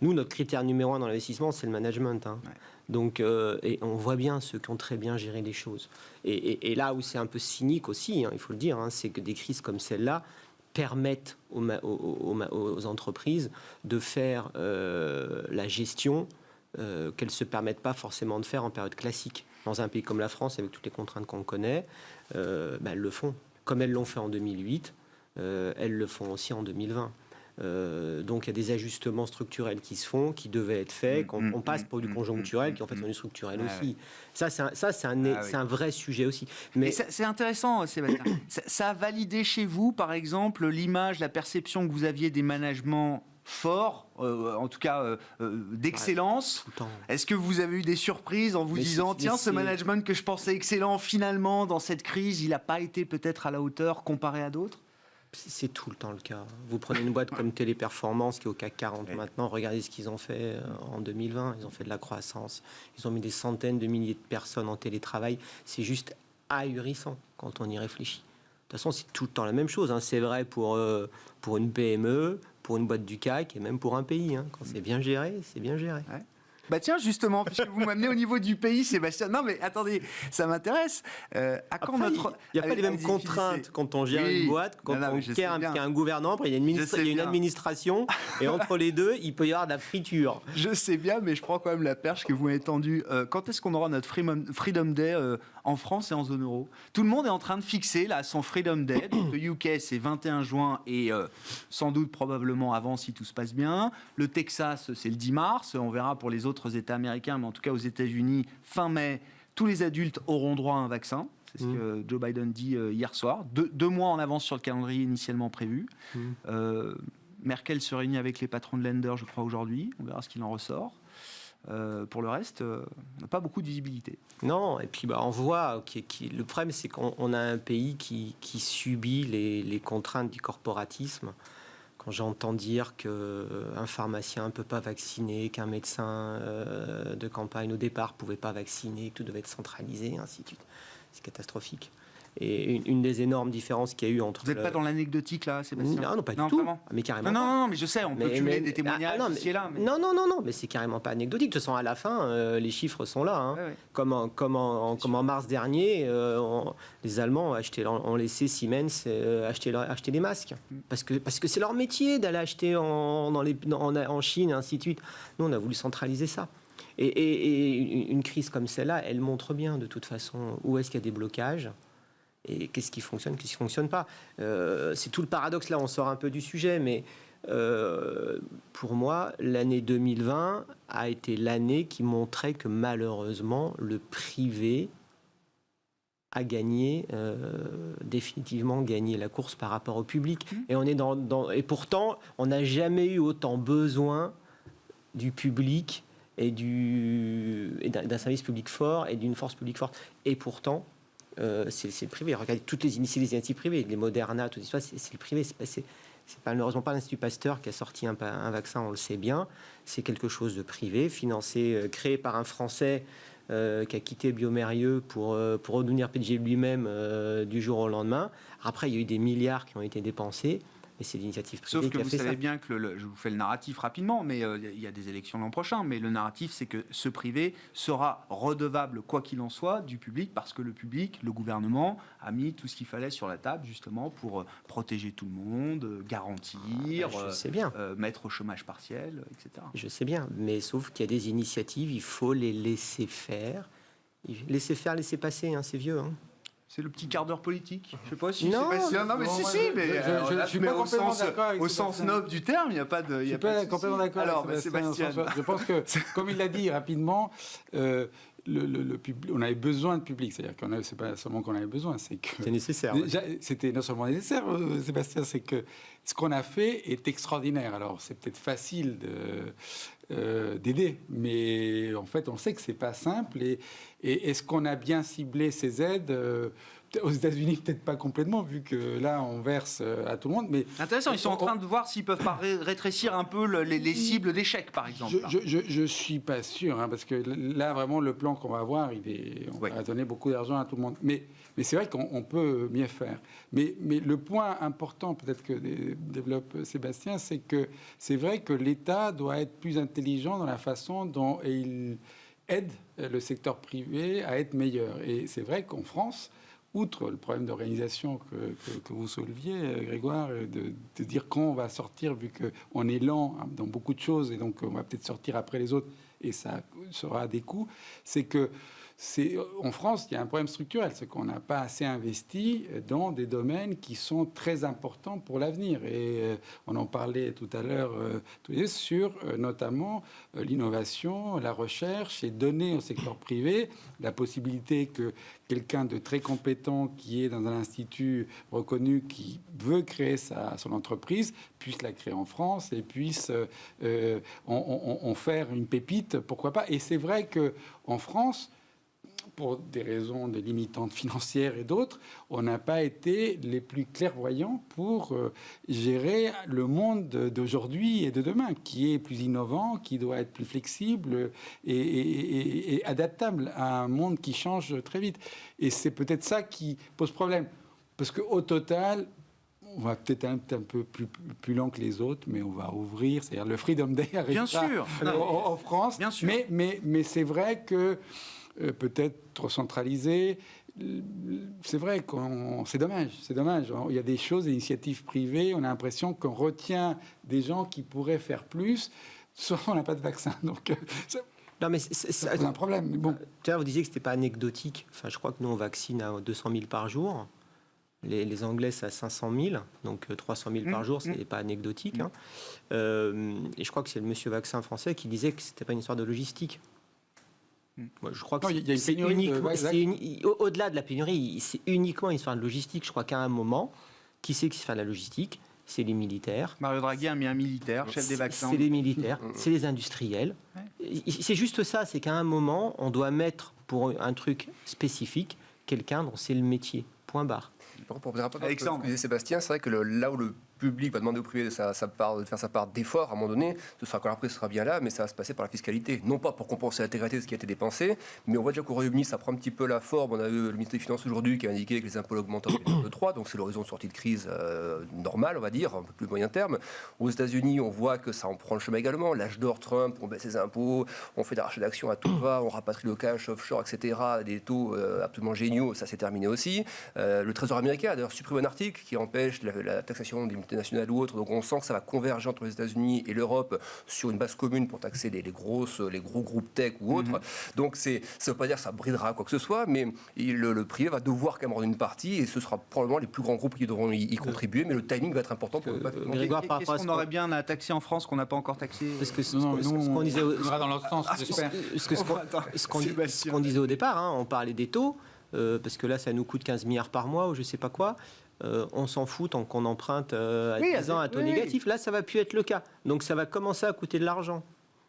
nous, notre critère numéro 1 dans l'investissement, c'est le management. Hein. Ouais. Donc, et on voit bien ceux qui ont très bien géré les choses. Et là où c'est un peu cynique aussi, hein, il faut le dire, hein, c'est que des crises comme celle-là permettent aux entreprises de faire la gestion qu'elles ne se permettent pas forcément de faire en période classique. Dans un pays comme la France, avec toutes les contraintes qu'on connaît, elles le font. Comme elles l'ont fait en 2008, elles le font aussi en 2020. Donc il y a des ajustements structurels qui se font, qui devaient être faits, qu'on passe pour du conjoncturel, qui en fait sont du structurel aussi. Ça, c'est un vrai sujet aussi. Mais c'est intéressant, Sébastien. Ça a validé chez vous, par exemple, l'image, la perception que vous aviez des managements forts, en tout cas d'excellence. Est-ce que vous avez eu des surprises en vous disant tiens, ce management que je pensais excellent, finalement, dans cette crise, il n'a pas été peut-être à la hauteur comparé à d'autres ? C'est tout le temps le cas. Vous prenez une boîte comme Téléperformance qui est au CAC 40 maintenant, regardez ce qu'ils ont fait en 2020. Ils ont fait de la croissance. Ils ont mis des centaines de milliers de personnes en télétravail. C'est juste ahurissant quand on y réfléchit. De toute façon, c'est tout le temps la même chose. Hein. C'est vrai pour une PME, pour une boîte du CAC et même pour un pays. Hein. Quand c'est bien géré, c'est bien géré. Ouais. Bah tiens, justement, puisque vous m'amenez au niveau du pays, Sébastien. Non, mais attendez, ça m'intéresse. Il n'y a pas les mêmes contraintes quand on gère une boîte, quand on gère un gouvernement. Après, il y a une administration, et entre les deux, il peut y avoir de la friture. Je sais bien, mais je prends quand même la perche que vous m'avez tendue. Quand est-ce qu'on aura notre Freedom Day en France et en zone euro ? Tout le monde est en train de fixer là son Freedom Day. Donc, le UK, c'est 21 juin et sans doute probablement avant si tout se passe bien. Le Texas, c'est le 10 mars. On verra pour les autres États américains, mais en tout cas aux États-Unis, fin mai, tous les adultes auront droit à un vaccin. C'est ce que Joe Biden dit hier soir. Deux mois en avance sur le calendrier initialement prévu. Merkel se réunit avec les patrons de Länder, je crois, aujourd'hui. On verra ce qu'il en ressort. Pour le reste, on n'a pas beaucoup de visibilité. Non, et puis on voit le problème, c'est qu'on a un pays qui subit les contraintes du corporatisme. Quand j'entends dire qu'un pharmacien ne peut pas vacciner, qu'un médecin de campagne au départ ne pouvait pas vacciner, que tout devait être centralisé, ainsi de suite, c'est catastrophique. Et une des énormes différences qu'il y a eu entre... Vous n'êtes pas dans l'anecdotique là, Sébastien? Non, pas du tout. Vraiment. Mais carrément Non, mais je sais, on peut cumuler des témoignages ici et là. Mais... Non, mais c'est carrément pas anecdotique. De toute façon, à la fin, les chiffres sont là. Hein. Ouais. Comme en mars dernier, les Allemands ont laissé Siemens acheter des masques. Parce que c'est leur métier d'aller acheter en Chine et ainsi de suite. Nous, on a voulu centraliser ça. Et une crise comme celle-là, elle montre bien de toute façon où est-ce qu'il y a des blocages. Et qu'est-ce qui fonctionne, qu'est-ce qui ne fonctionne pas. C'est tout le paradoxe, là on sort un peu du sujet, mais pour moi, l'année 2020 a été l'année qui montrait que malheureusement, le privé a définitivement gagné la course par rapport au public. Et, et pourtant, on n'a jamais eu autant besoin du public et d'un service public fort et d'une force publique forte. Et pourtant... c'est le privé. Regardez toutes les initiatives privées, les Moderna, tout ça, c'est le privé. C'est malheureusement pas l'Institut Pasteur qui a sorti un vaccin, on le sait bien. C'est quelque chose de privé, financé, créé par un Français qui a quitté Biomérieux pour redevenir PDG lui-même du jour au lendemain. Après, il y a eu des milliards qui ont été dépensés. Et c'est l'initiative privée Sauf que qui a vous fait savez ça. bien que je vous fais le narratif rapidement, mais il y a des élections l'an prochain. Mais le narratif, c'est que ce privé sera redevable, quoi qu'il en soit, du public, parce que le public, le gouvernement, a mis tout ce qu'il fallait sur la table, justement, pour protéger tout le monde, garantir, Je sais bien. Mettre au chômage partiel, etc. Je sais bien, mais sauf qu'il y a des initiatives, il faut les laisser faire. Laisser faire, laisser passer, hein, c'est vieux. Hein. C'est le petit quart d'heure politique. Je sais pas si Non. Sébastien... Non, mais Bon, si, moi, si, mais je suis pas complètement d'accord avec au sens Sébastien. noble du terme, il n'y a pas de. Je suis pas complètement d'accord Alors, avec Sébastien. Je pense que, comme il l'a dit rapidement, on avait besoin de public. C'est-à-dire que c'est pas seulement qu'on avait besoin, c'est que... C'est nécessaire. Déjà, c'était non seulement nécessaire, Sébastien, c'est que ce qu'on a fait est extraordinaire. Alors, c'est peut-être facile d'aider, mais en fait, on sait que c'est pas simple. Et est-ce qu'on a bien ciblé ces aides aux États-Unis, peut-être pas complètement, vu que là, on verse à tout le monde. Mais intéressant, ils sont en train de voir s'ils peuvent pas rétrécir un peu les cibles d'échecs, par exemple. Je suis pas sûr, hein, parce que là, vraiment, le plan qu'on va avoir, on va donner beaucoup d'argent à tout le monde. Mais c'est vrai qu'on peut mieux faire. Mais le point important, peut-être que développe Sébastien, c'est que c'est vrai que l'État doit être plus intelligent dans la façon dont il aide le secteur privé à être meilleur. Et c'est vrai qu'en France, outre le problème d'organisation que vous souleviez, Grégoire, de dire quand on va sortir, vu qu'on est lent dans beaucoup de choses, et donc on va peut-être sortir après les autres, et ça sera à des coûts, c'est que en France, il y a un problème structurel, c'est qu'on n'a pas assez investi dans des domaines qui sont très importants pour l'avenir. Et on en parlait tout à l'heure sur notamment l'innovation, la recherche, et donner au secteur privé la possibilité que quelqu'un de très compétent qui est dans un institut reconnu, qui veut créer son entreprise, puisse la créer en France et puisse en faire une pépite, pourquoi pas. Et c'est vrai qu'en France, pour des raisons des limitantes financières et d'autres, on n'a pas été les plus clairvoyants pour gérer le monde d'aujourd'hui et de demain, qui est plus innovant, qui doit être plus flexible et adaptable à un monde qui change très vite. Et c'est peut-être ça qui pose problème. Parce qu'au total, on va peut-être un peu plus lent que les autres, mais on va ouvrir. C'est-à-dire le Freedom Day arrivera en France. Bien sûr. Mais c'est vrai que peut-être trop centralisé. C'est vrai c'est dommage. Il y a des choses, des initiatives privées. On a l'impression qu'on retient des gens qui pourraient faire plus. Sauf on n'a pas de vaccin. Donc, non, mais c'est un problème. Mais bon. Tout à l'heure, vous disiez que c'était pas anecdotique. Enfin, je crois que nous, on vaccine à 200 000 par jour. Les Anglais, c'est à 500 000. Donc, 300 000 par jour, c'est pas anecdotique. Hein. Et je crois que c'est le monsieur vaccin français qui disait que c'était pas une histoire de logistique. Moi, je crois que c'est unique. Au-delà de la pénurie, c'est uniquement une histoire de logistique. Je crois qu'à un moment, qui c'est qui fait la logistique? C'est les militaires. Mario Draghi a mis un militaire, chef des vaccins. C'est les militaires, c'est les industriels. Ouais. C'est juste ça, c'est qu'à un moment, on doit mettre pour un truc spécifique quelqu'un dont c'est le métier. Point barre. Pour Alexandre, comme disait Sébastien, c'est vrai que là où le public va demander au privé de faire sa part d'effort à un moment donné, ce sera quand après ce sera bien là, mais ça va se passer par la fiscalité. Non pas pour compenser l'intégralité de ce qui a été dépensé, mais on voit déjà qu'au Royaume-Uni, ça prend un petit peu la forme. On a eu le ministre des Finances aujourd'hui qui a indiqué que les impôts augmentent de 3, donc c'est l'horizon de sortie de crise normal, on va dire, un peu plus moyen terme. Aux États-Unis, on voit que ça en prend le chemin également. L'âge d'or, Trump, on baisse les impôts, on fait des rachats d'actions à tout va, on rapatrie le cash offshore, etc., des taux absolument géniaux, ça s'est terminé aussi. Le Trésor américain a d'ailleurs supprimé un article qui empêche la taxation des multinationales ou autres, donc on sent que ça va converger entre les États-Unis et l'Europe sur une base commune pour taxer les gros groupes tech ou autres. Donc ça ne veut pas dire que ça bridera quoi que ce soit, mais le privé va devoir quand même rendre une partie, et ce sera probablement les plus grands groupes qui devront y contribuer, mais le timing va être important pour ne pas... Qu'est-ce qu'on aurait bien à taxer en France qu'on n'a pas encore taxé? Parce que ce qu'on disait... On ira dans l'autre sens, j'espère. Ce qu'on disait au départ, hein, on parlait des taux, parce que là, ça nous coûte 15 milliards par mois ou je ne sais pas quoi. On s'en fout tant qu'on emprunte à 10 ans à taux négatif. Là, ça ne va plus être le cas. Donc, ça va commencer à coûter de l'argent.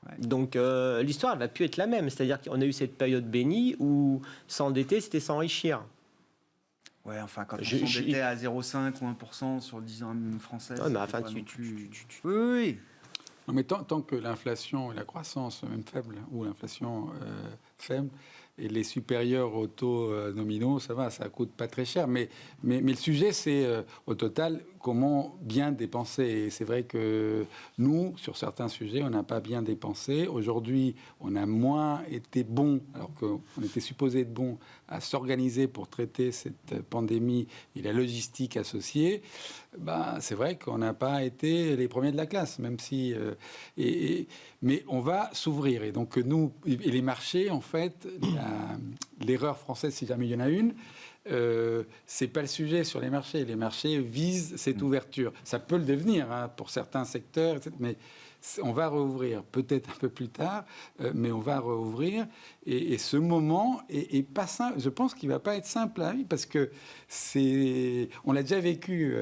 Ouais. Donc, l'histoire, elle ne va plus être la même. C'est-à-dire qu'on a eu cette période bénie où s'endetter, c'était s'enrichir. Ouais, enfin, quand on s'endettait à 0,5 ou 1% sur 10 ans français... Ouais, mais enfin, Oui. Non, mais tant que l'inflation et la croissance, même faible, ou l'inflation faible, et les supérieurs aux taux nominaux, ça va, ça coûte pas très cher. Mais le sujet, c'est au total comment bien dépenser. Et c'est vrai que nous, sur certains sujets, on n'a pas bien dépensé. Aujourd'hui, on a moins été bons, alors qu'on était supposé être bons à s'organiser pour traiter cette pandémie et la logistique associée. Ben, c'est vrai qu'on n'a pas été les premiers de la classe, même si... mais on va s'ouvrir. Et donc, nous, et les marchés, en fait, l'erreur française, si jamais il y en a une, c'est pas le sujet sur les marchés. Les marchés visent cette ouverture. Ça peut le devenir hein, pour certains secteurs, etc., mais on va rouvrir peut-être un peu plus tard, mais on va rouvrir. Et ce moment est pas simple. Je pense qu'il va pas être simple à vivre parce que on l'a déjà vécu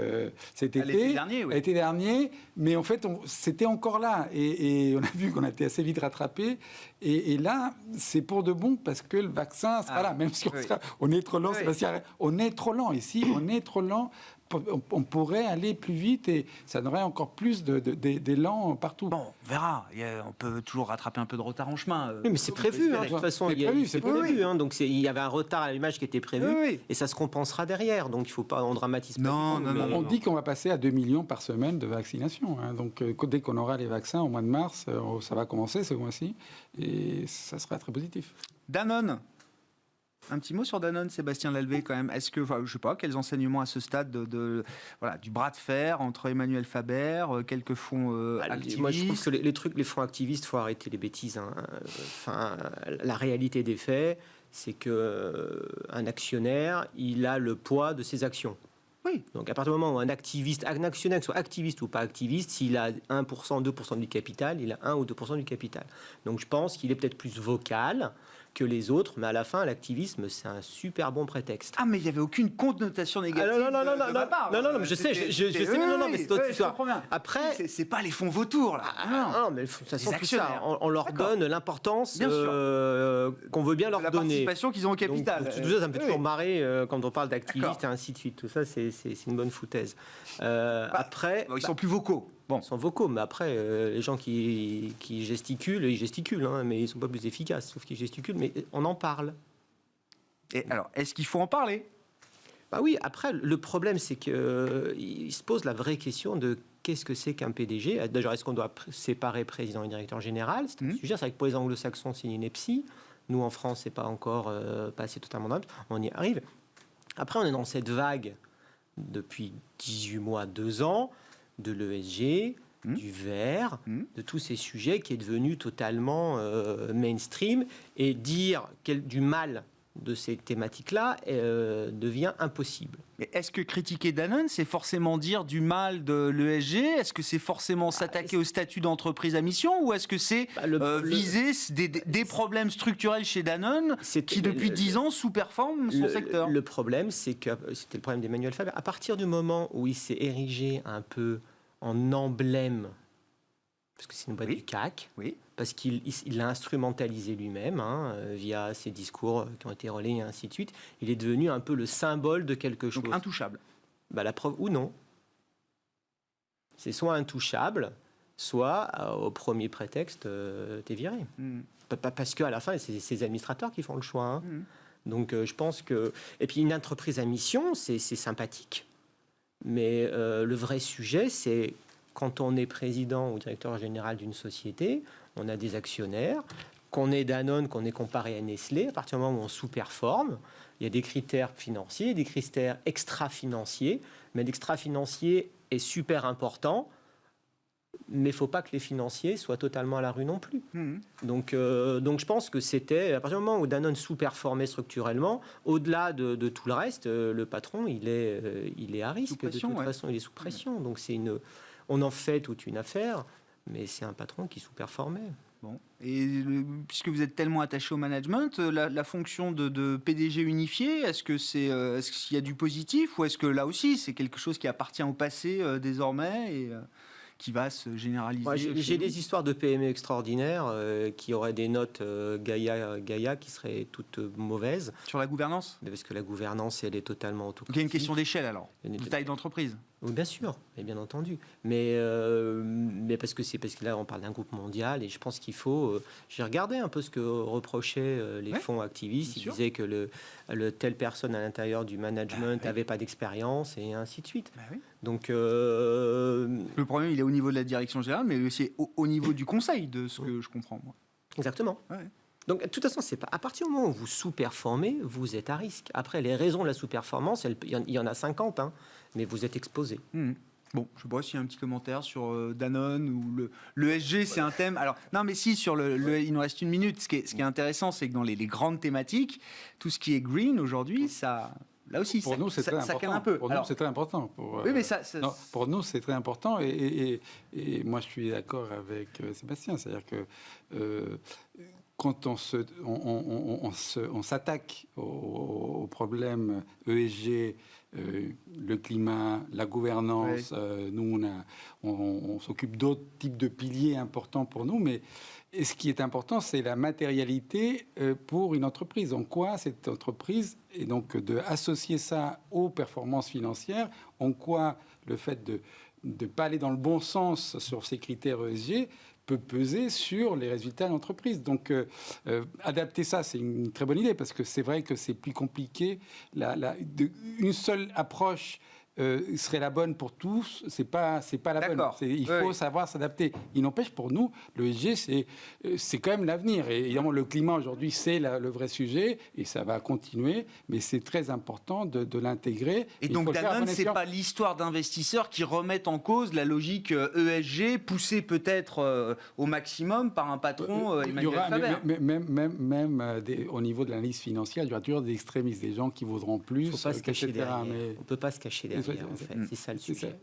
cet été, l'été dernier, mais en fait, c'était encore là. Et on a vu qu'on a été assez vite rattrapé. Et là, c'est pour de bon parce que le vaccin sera là, même si on est trop lent. Sébastien, on est trop lent ici, on est trop lent. On pourrait aller plus vite et ça donnerait encore plus d'élan partout. Bon, on verra. On peut toujours rattraper un peu de retard en chemin. Oui, mais c'est prévu. De toute façon, c'est prévu. Hein, donc il y avait un retard à l'image qui était prévu et ça se compensera derrière. Donc il ne faut pas, on dramatise pas. On dit qu'on va passer à 2 millions par semaine de vaccination. Hein, donc dès qu'on aura les vaccins au mois de mars, ça va commencer ce mois-ci et ça sera très positif. Danone. Un petit mot sur Danone, Sébastien Lalvé, quand même. Est-ce que, je ne sais pas, quels enseignements à ce stade du bras de fer entre Emmanuel Faber, quelques fonds activistes? Moi, je trouve que les fonds activistes, il faut arrêter les bêtises. Hein. Enfin, la réalité des faits, c'est qu'un actionnaire, il a le poids de ses actions. Oui. Donc, à partir du moment où un actionnaire, soit activiste ou pas activiste, s'il a 1%, 2% du capital, il a 1 ou 2% du capital. Donc, je pense qu'il est peut-être plus vocal que les autres, mais à la fin, l'activisme, c'est un super bon prétexte. Ah, mais il n'y avait aucune connotation négative. Non, mais je sais, mais c'est autre histoire. Après, c'est pas les fonds vautours, là. Non, mais de toute façon, tout ça, on leur donne l'importance qu'on veut bien leur donner. La participation qu'ils ont au capital. Donc, tout ça, ça me fait toujours marrer quand on parle d'activistes et ainsi de suite. Tout ça, c'est une bonne foutaise. Après, ils sont plus vocaux. Bon. Ils sont vocaux, mais après, les gens qui gesticulent, ils gesticulent, hein, mais ils ne sont pas plus efficaces, sauf qu'ils gesticulent, mais on en parle. Et alors, est-ce qu'il faut en parler? Bah oui, après, le problème, c'est qu'il se pose la vraie question de qu'est-ce que c'est qu'un PDG. D'ailleurs, est-ce qu'on doit séparer président et directeur général? C'est un sujet, c'est vrai que pour les anglo-saxons, c'est une EPSI. Nous, en France, c'est pas encore passé totalement d'âme. On y arrive. Après, on est dans cette vague depuis 18 mois, 2 ans, de l'ESG, du vert, de tous ces sujets qui est devenu totalement mainstream, et dire du mal de ces thématiques-là devient impossible. Mais est-ce que critiquer Danone, c'est forcément dire du mal de l'ESG? Est-ce que c'est forcément s'attaquer au statut d'entreprise à mission? Ou est-ce que c'est viser des problèmes structurels chez Danone qui, depuis 10 ans, sous-performent son secteur? Le problème, c'est que c'était le problème d'Emmanuel Faber. À partir du moment où il s'est érigé un peu en emblème, parce que c'est une boîte du CAC, parce qu'il l'a instrumentalisé lui-même, via ses discours qui ont été relayés et ainsi de suite, il est devenu un peu le symbole de quelque chose. Donc intouchable. La preuve, ou non. C'est soit intouchable, soit au premier prétexte, t'es viré. Parce qu'à la fin, c'est les administrateurs qui font le choix. Hein. Donc je pense que... Et puis une entreprise à mission, c'est sympathique. Mais le vrai sujet, c'est quand on est président ou directeur général d'une société, on a des actionnaires, qu'on est Danone, qu'on est comparé à Nestlé, à partir du moment où on sous-performe, il y a des critères financiers, des critères extra-financiers, mais l'extra-financier est super important, mais il ne faut pas que les financiers soient totalement à la rue non plus. Donc je pense que c'était, à partir du moment où Danone sous-performait structurellement, au-delà de tout le reste, le patron, il est à risque. De toute façon, il est sous pression. Donc on en fait toute une affaire, mais c'est un patron qui sous-performait. Bon. Et puisque vous êtes tellement attaché au management, la fonction de PDG unifié, est-ce qu'il y a du positif ou est-ce que là aussi c'est quelque chose qui appartient au passé désormais et qui va se généraliser? Moi, j'ai des histoires de PME extraordinaires qui auraient des notes Gaïa qui seraient toutes mauvaises. Sur la gouvernance? Parce que la gouvernance, elle est totalement autocratique. Donc il y a une question d'échelle alors, de taille d'entreprise. Oui, bien sûr, et bien entendu. Mais parce que là, on parle d'un groupe mondial et je pense qu'il faut... j'ai regardé un peu ce que reprochaient les fonds activistes. Ils disaient que telle personne à l'intérieur du management n'avait pas d'expérience et ainsi de suite. Donc, le problème, il est au niveau de la direction générale, mais aussi au niveau du conseil, de ce que je comprends, moi. Exactement. Donc, de toute façon, c'est pas, à partir du moment où vous sous-performez, vous êtes à risque. Après, les raisons de la sous-performance, il y en a 50, hein, mais vous êtes exposé. Bon, je ne sais pas s'il y a un petit commentaire sur Danone ou le ESG, c'est un thème. Alors, non, mais si, sur il nous reste une minute. Ce qui est intéressant, c'est que dans les grandes thématiques, tout ce qui est green aujourd'hui, ça... Là aussi, pour nous, c'est très important. Cale un peu. Pour nous, c'est très important. Oui, mais non, pour nous, c'est très important. Et moi, je suis d'accord avec Sébastien. C'est-à-dire que quand on s'attaque aux problèmes ESG, le climat, la gouvernance, nous, on s'occupe d'autres types de piliers importants pour nous, mais et ce qui est important, c'est la matérialité pour une entreprise. En quoi cette entreprise, et donc d'associer ça aux performances financières, en quoi le fait de ne pas aller dans le bon sens sur ces critères ESG peut peser sur les résultats de l'entreprise. Donc, adapter ça, c'est une très bonne idée, parce que c'est vrai que c'est plus compliqué. Une seule approche serait la bonne pour tous, c'est pas la bonne. Il faut savoir s'adapter. Il n'empêche, pour nous, le ESG, c'est quand même l'avenir. Et évidemment, le climat aujourd'hui, c'est le vrai sujet, et ça va continuer, mais c'est très important de l'intégrer. Et donc, Danone, c'est pas l'histoire d'investisseurs qui remettent en cause la logique ESG, poussée peut-être au maximum par un patron, Emmanuel Faber. Même au niveau de l'analyse financière, il y aura toujours des extrémistes, des gens qui voudront plus. Il ne faut pas se cacher derrière. On ne peut pas se cacher derrière. En fait. C'est ça le sujet.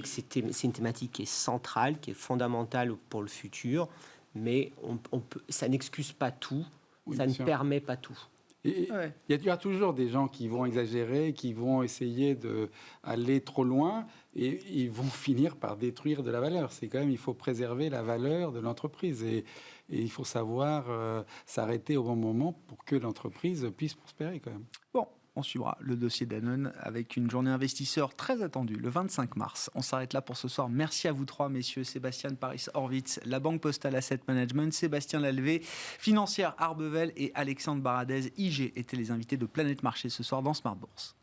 C'est une thématique qui est centrale, qui est fondamentale pour le futur, mais ça n'excuse pas tout, ça ne permet pas tout. Il y aura toujours des gens qui vont exagérer, qui vont essayer d'aller trop loin, et ils vont finir par détruire de la valeur. C'est quand même, il faut préserver la valeur de l'entreprise, et il faut savoir s'arrêter au bon moment pour que l'entreprise puisse prospérer quand même. Bon. On suivra le dossier Danone avec une journée investisseur très attendue le 25 mars. On s'arrête là pour ce soir. Merci à vous trois, messieurs. Sébastien Paris-Horwitz, la Banque Postale Asset Management, Sébastien Lalvé, Financière Arbevel et Alexandre Baradez, IG, étaient les invités de Planète Marché ce soir dans Smart Bourse.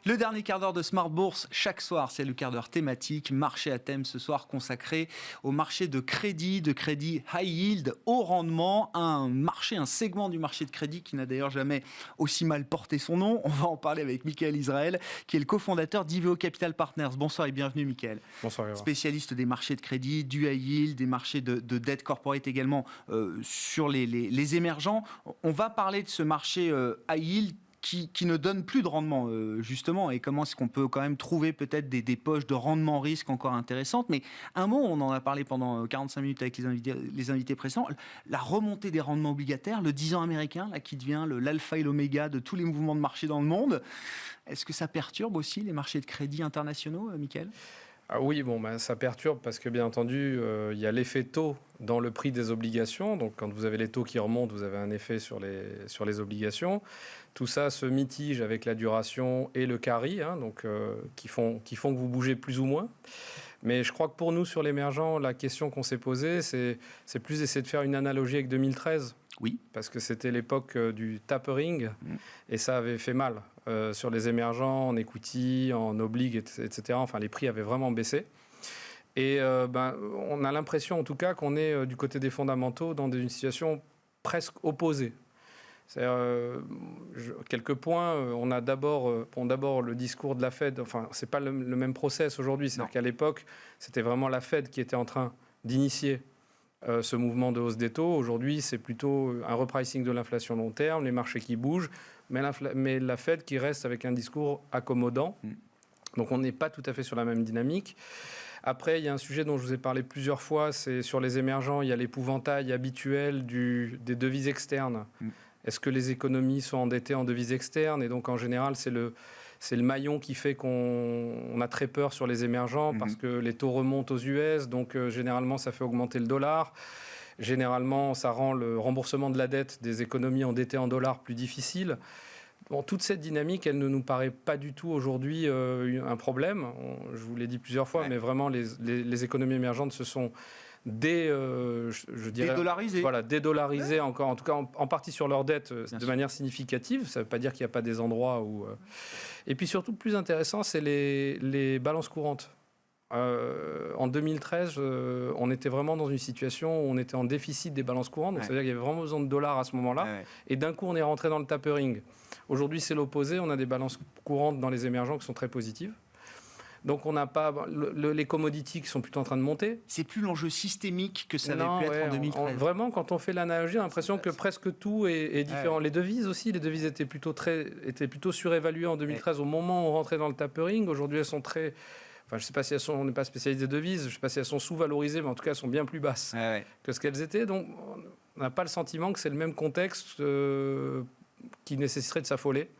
Le dernier quart d'heure de Smart Bourse, chaque soir, c'est le quart d'heure thématique, marché à thème ce soir consacré au marché de crédit high yield, haut rendement, un segment du marché de crédit qui n'a d'ailleurs jamais aussi mal porté son nom. On va en parler avec Michael Israël, qui est le cofondateur d'Iveo Capital Partners. Bonsoir et bienvenue, Michael. Bonsoir. Spécialiste des marchés de crédit, du high yield, des marchés de dette corporate également sur les émergents. On va parler de ce marché high yield qui ne donne plus de rendement, justement, et comment est-ce qu'on peut quand même trouver peut-être des poches de rendement risque encore intéressantes. Mais un mot, on en a parlé pendant 45 minutes avec les invités précédents, la remontée des rendements obligataires, le 10 ans américain, là, qui devient l'alpha et l'oméga de tous les mouvements de marché dans le monde. Est-ce que ça perturbe aussi les marchés de crédit internationaux, Michael ? Oui, ça perturbe parce que bien entendu, il y a l'effet taux dans le prix des obligations. Donc quand vous avez les taux qui remontent, vous avez un effet sur les obligations. Tout ça se mitige avec la duration et le carry, qui font que vous bougez plus ou moins. Mais je crois que pour nous, sur l'émergent, la question qu'on s'est posée, c'est plus d'essayer de faire une analogie avec 2013. Oui. Parce que c'était l'époque du tapering et ça avait fait mal sur les émergents, en equity, en oblig, etc. Enfin, les prix avaient vraiment baissé. Et on a l'impression, en tout cas, qu'on est du côté des fondamentaux dans une situation presque opposée. C'est-à-dire, quelques points, on a d'abord le discours de la Fed. Enfin, c'est pas le même process aujourd'hui. C'est-à-dire qu'à l'époque, c'était vraiment la Fed qui était en train d'initier ce mouvement de hausse des taux. Aujourd'hui, c'est plutôt un repricing de l'inflation long terme, les marchés qui bougent, mais la Fed qui reste avec un discours accommodant. Donc on n'est pas tout à fait sur la même dynamique. Après, il y a un sujet dont je vous ai parlé plusieurs fois, c'est sur les émergents, il y a l'épouvantail habituel des devises externes. Est-ce que les économies sont endettées en devises externes? Et donc en général, c'est le maillon qui fait qu'on a très peur sur les émergents parce que les taux remontent aux US, donc généralement ça fait augmenter le dollar. Généralement, ça rend le remboursement de la dette des économies endettées en dollars plus difficile. Bon, toute cette dynamique, elle ne nous paraît pas du tout aujourd'hui un problème. Je vous l'ai dit plusieurs fois, mais vraiment les économies émergentes se sont dédollarisées. Voilà, dédollarisées encore, en tout cas en partie sur leur dette de manière significative. Ça ne veut pas dire qu'il n'y a pas des endroits où... Et puis surtout, le plus intéressant, c'est les balances courantes. En 2013, on était vraiment dans une situation où on était en déficit des balances courantes. Donc, c'est-à-dire qu'il y avait vraiment besoin de dollars à ce moment-là. Et d'un coup, on est rentré dans le tapering. Aujourd'hui, c'est l'opposé. On a des balances courantes dans les émergents qui sont très positives. Donc, on n'a pas les commodities qui sont plutôt en train de monter. C'est plus l'enjeu systémique que ça avait pu être en 2013. Vraiment, quand on fait l'analogie, on a l'impression que presque tout est différent. Les devises aussi, les devises étaient plutôt surévaluées en 2013 au moment où on rentrait dans le tapering. Aujourd'hui, elles sont très... Enfin, je ne sais pas si on n'est pas spécialisé de devises, je ne sais pas si elles sont sous-valorisées, mais en tout cas, elles sont bien plus basses que ce qu'elles étaient. Donc, on n'a pas le sentiment que c'est le même contexte qui nécessiterait de s'affoler.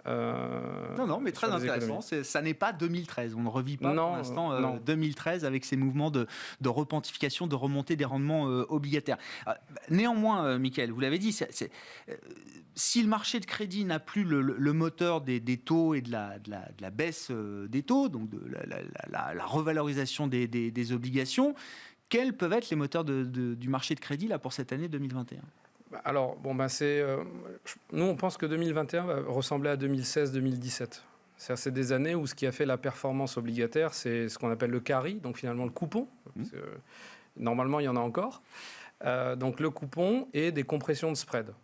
Non, mais très intéressant. Ça n'est pas 2013. On ne revit pas pour l'instant 2013 avec ces mouvements de repentification, de remontée des rendements obligataires. Néanmoins, Mickaël, vous l'avez dit, si le marché de crédit n'a plus le moteur des taux et de la baisse des taux, donc de la revalorisation des obligations, quels peuvent être les moteurs du marché de crédit là, pour cette année 2021 ? Alors, nous, on pense que 2021 va ressembler à 2016-2017. C'est des années où ce qui a fait la performance obligataire, c'est ce qu'on appelle le carry, donc finalement le coupon. Parce que, normalement, il y en a encore. Donc le coupon et des compressions de spread.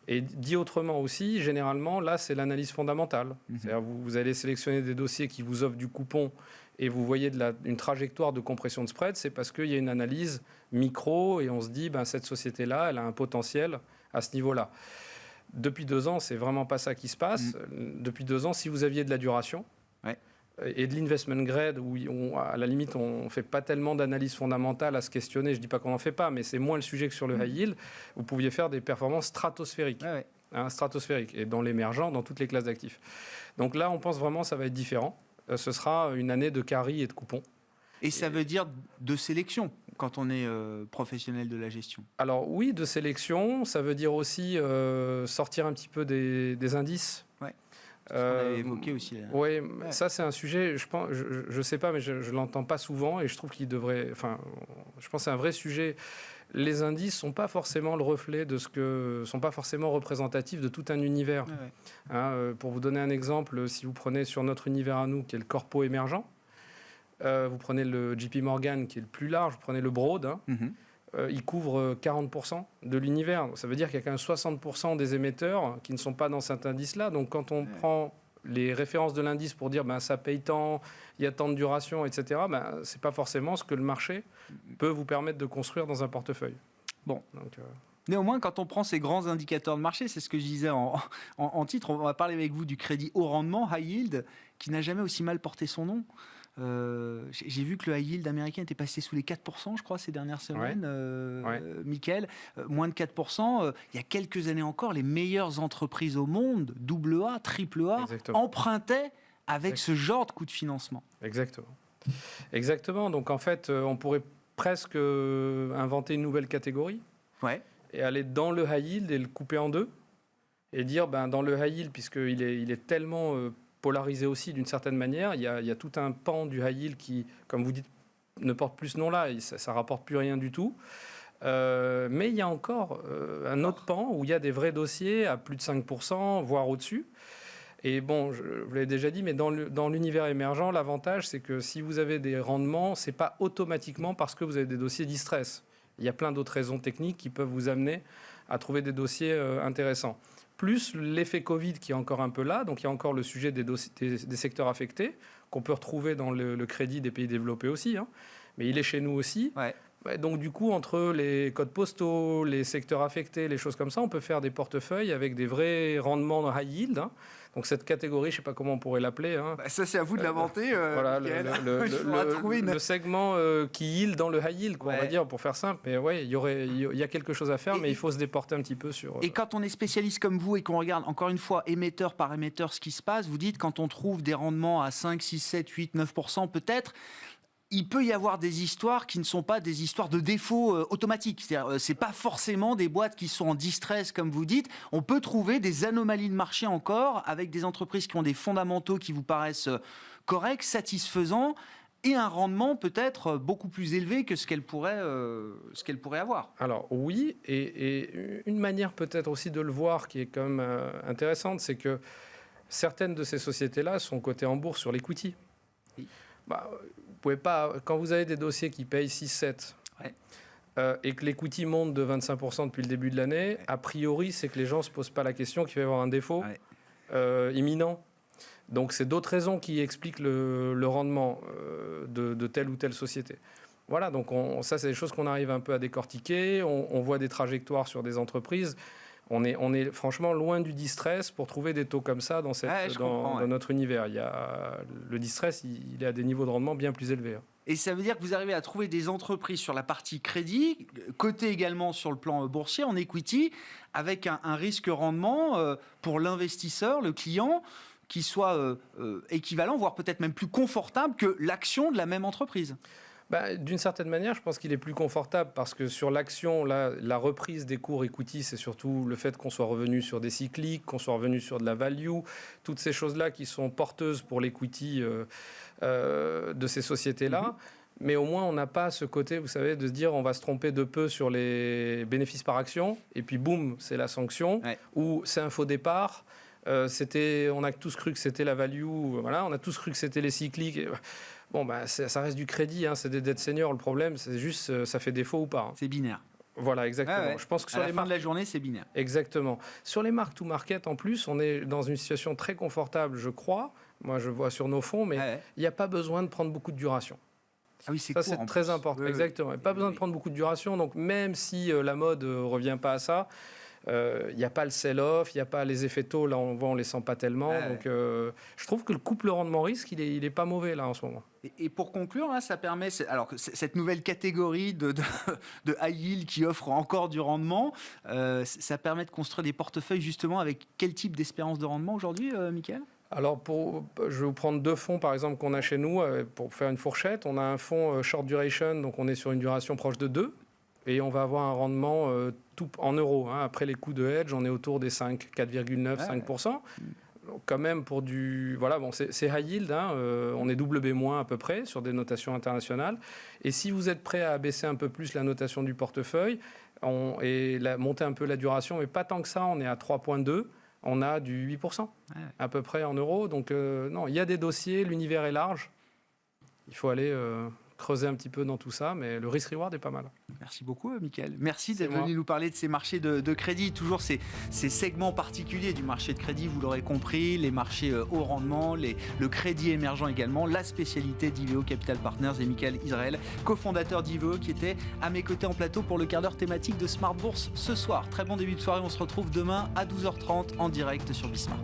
Et dit autrement aussi, généralement, là, c'est l'analyse fondamentale. C'est-à-dire vous allez sélectionner des dossiers qui vous offrent du coupon et vous voyez une trajectoire de compression de spread, c'est parce qu'il y a une analyse micro et on se dit, cette société-là, elle a un potentiel à ce niveau-là. Depuis 2 ans, c'est vraiment pas ça qui se passe. Depuis 2 ans, si vous aviez de la duration et de l'investment grade, où à la limite, on ne fait pas tellement d'analyse fondamentale à se questionner, je ne dis pas qu'on n'en fait pas, mais c'est moins le sujet que sur le high yield, vous pouviez faire des performances stratosphériques. Stratosphériques, et dans l'émergent, dans toutes les classes d'actifs. Donc là, on pense vraiment que ça va être différent. Ce sera une année de carry et de coupons. Et ça veut dire de sélection quand on est professionnel de la gestion? Alors oui, de sélection. Ça veue dire aussi sortir un petit peu des indices. C'est ce qu'on avait évoqué aussi. Oui, ça c'est un sujet, je ne sais pas, mais je ne l'entends pas souvent et je trouve qu'il devrait... Enfin, je pense que c'est un vrai sujet. Les indices ne sont pas forcément le reflet de sont pas forcément représentatifs de tout un univers. Pour vous donner un exemple, si vous prenez sur notre univers à nous, qui est le corpo émergent, vous prenez le JP Morgan, qui est le plus large, vous prenez le Broad, il couvre 40% de l'univers. Ça veut dire qu'il y a quand même 60% des émetteurs qui ne sont pas dans cet indice-là. Donc quand on prend les références de l'indice pour dire ça paye tant, il y a tant de duration, etc., ce n'est pas forcément ce que le marché peut vous permettre de construire dans un portefeuille. Bon. Donc, néanmoins, quand on prend ces grands indicateurs de marché, c'est ce que je disais en titre, on va parler avec vous du crédit haut rendement, high yield, qui n'a jamais aussi mal porté son nom. J'ai vu que le high yield américain était passé sous les 4%, je crois, ces dernières semaines. Mickaël, moins de 4%. Il y a quelques années encore, les meilleures entreprises au monde, AA, AAA, empruntaient avec ce genre de coût de financement. Exactement. Exactement. Donc en fait, on pourrait presque inventer une nouvelle catégorie et aller dans le high yield et le couper en deux et dire dans le high yield, puisqu'il est tellement polarisé aussi d'une certaine manière, il y a tout un pan du high yield qui, comme vous dites, ne porte plus ce nom-là, ça ne rapporte plus rien du tout. Mais il y a encore un autre pan où il y a des vrais dossiers à plus de 5%, voire au-dessus. Et bon, je vous l'avais déjà dit, mais dans l'univers émergent, l'avantage, c'est que si vous avez des rendements, ce n'est pas automatiquement parce que vous avez des dossiers distress. Il y a plein d'autres raisons techniques qui peuvent vous amener à trouver des dossiers intéressants. Plus l'effet Covid qui est encore un peu là, donc il y a encore le sujet des secteurs affectés, qu'on peut retrouver dans le crédit des pays développés aussi, hein, mais il est chez nous aussi. Donc du coup, entre les codes postaux, les secteurs affectés, les choses comme ça, on peut faire des portefeuilles avec des vrais rendements high yield. Hein. Donc cette catégorie, je ne sais pas comment on pourrait l'appeler. Hein. Ça, c'est à vous de l'inventer. Voilà, le segment qui yield dans le high yield, quoi, on va dire, pour faire simple. Mais il y a quelque chose à faire, mais il faut se déporter un petit peu sur... Et quand on est spécialiste comme vous et qu'on regarde, encore une fois, émetteur par émetteur, ce qui se passe, vous dites, quand on trouve des rendements à 5, 6, 7, 8, 9% peut-être, il peut y avoir des histoires qui ne sont pas des histoires de défaut automatique. C'est-à-dire, c'est pas forcément des boîtes qui sont en distress, comme vous dites. On peut trouver des anomalies de marché encore, avec des entreprises qui ont des fondamentaux qui vous paraissent corrects, satisfaisants, et un rendement peut-être beaucoup plus élevé que ce qu'elle pourrait avoir. Alors oui, et une manière peut-être aussi de le voir qui est quand même intéressante, c'est que certaines de ces sociétés-là sont cotées en bourse sur l'equity. Oui. Vous pouvez pas, quand vous avez des dossiers qui payent 6-7 et que l'equity monte de 25% depuis le début de l'année, a priori, c'est que les gens ne se posent pas la question qu'il va y avoir un défaut imminent. Donc, c'est d'autres raisons qui expliquent le rendement de telle ou telle société. Voilà, donc ça, c'est des choses qu'on arrive un peu à décortiquer. On voit des trajectoires sur des entreprises. On est franchement loin du distress pour trouver des taux comme ça dans notre univers. Le distress, il est à des niveaux de rendement bien plus élevés. Et ça veut dire que vous arrivez à trouver des entreprises sur la partie crédit, cotées également sur le plan boursier, en equity, avec un risque-rendement pour l'investisseur, le client, qui soit équivalent, voire peut-être même plus confortable que l'action de la même entreprise. D'une certaine manière, je pense qu'il est plus confortable parce que sur l'action, la reprise des cours equity, c'est surtout le fait qu'on soit revenu sur des cycliques, qu'on soit revenu sur de la value, toutes ces choses-là qui sont porteuses pour l'equity de ces sociétés-là. Mais au moins, on n'a pas ce côté, vous savez, de se dire on va se tromper de peu sur les bénéfices par action, et puis boum, c'est la sanction, ou c'est un faux départ. On a tous cru que c'était la value, voilà, on a tous cru que c'était les cycliques. Bon, ça reste du crédit, hein, c'est des dettes seniors. Le problème, c'est juste, ça fait défaut ou pas. Hein. C'est binaire. Voilà, exactement. Je pense que sur à la fin de la journée, c'est binaire. Exactement. Sur les mark to market, en plus, on est dans une situation très confortable, je crois. Moi, je vois sur nos fonds, mais il n'y a pas besoin de prendre beaucoup de duration. Ah oui, c'est ça, c'est très important. Exactement. Pas besoin de prendre beaucoup de duration. Donc, même si la mode ne revient pas à ça, il n'y a pas le sell-off, il n'y a pas les effets taux, là on ne les sent pas tellement. Donc je trouve que le couple rendement-risque, il est pas mauvais là en ce moment. Et pour conclure, là, ça permet, alors cette nouvelle catégorie de high yield qui offre encore du rendement, ça permet de construire des portefeuilles justement avec quel type d'espérance de rendement aujourd'hui, Mickaël ? Alors, je vais vous prendre deux fonds, par exemple, qu'on a chez nous, pour faire une fourchette. On a un fonds short duration, donc on est sur une duration proche de 2. Et on va avoir un rendement tout en euros. Hein. Après les coûts de hedge, on est autour des 5, 4,9, 5%. Donc, quand même, pour du... Voilà, bon, c'est high yield. Hein. On est BB- à peu près sur des notations internationales. Et si vous êtes prêt à abaisser un peu plus la notation du portefeuille et monter un peu la duration, mais pas tant que ça, on est à 3,2. On a du 8% à peu près en euros. Donc, non, il y a des dossiers, l'univers est large. Il faut aller... creuser un petit peu dans tout ça, mais le risk-reward est pas mal. Merci beaucoup, Mickaël. Merci d'être venu nous parler de ces marchés de crédit. Toujours ces segments particuliers du marché de crédit, vous l'aurez compris, les marchés haut rendement, le crédit émergent également, la spécialité d'Iveo Capital Partners et Mickaël Israël, cofondateur d'Iveo, qui était à mes côtés en plateau pour le quart d'heure thématique de Smart Bourse ce soir. Très bon début de soirée, on se retrouve demain à 12h30 en direct sur Bismart.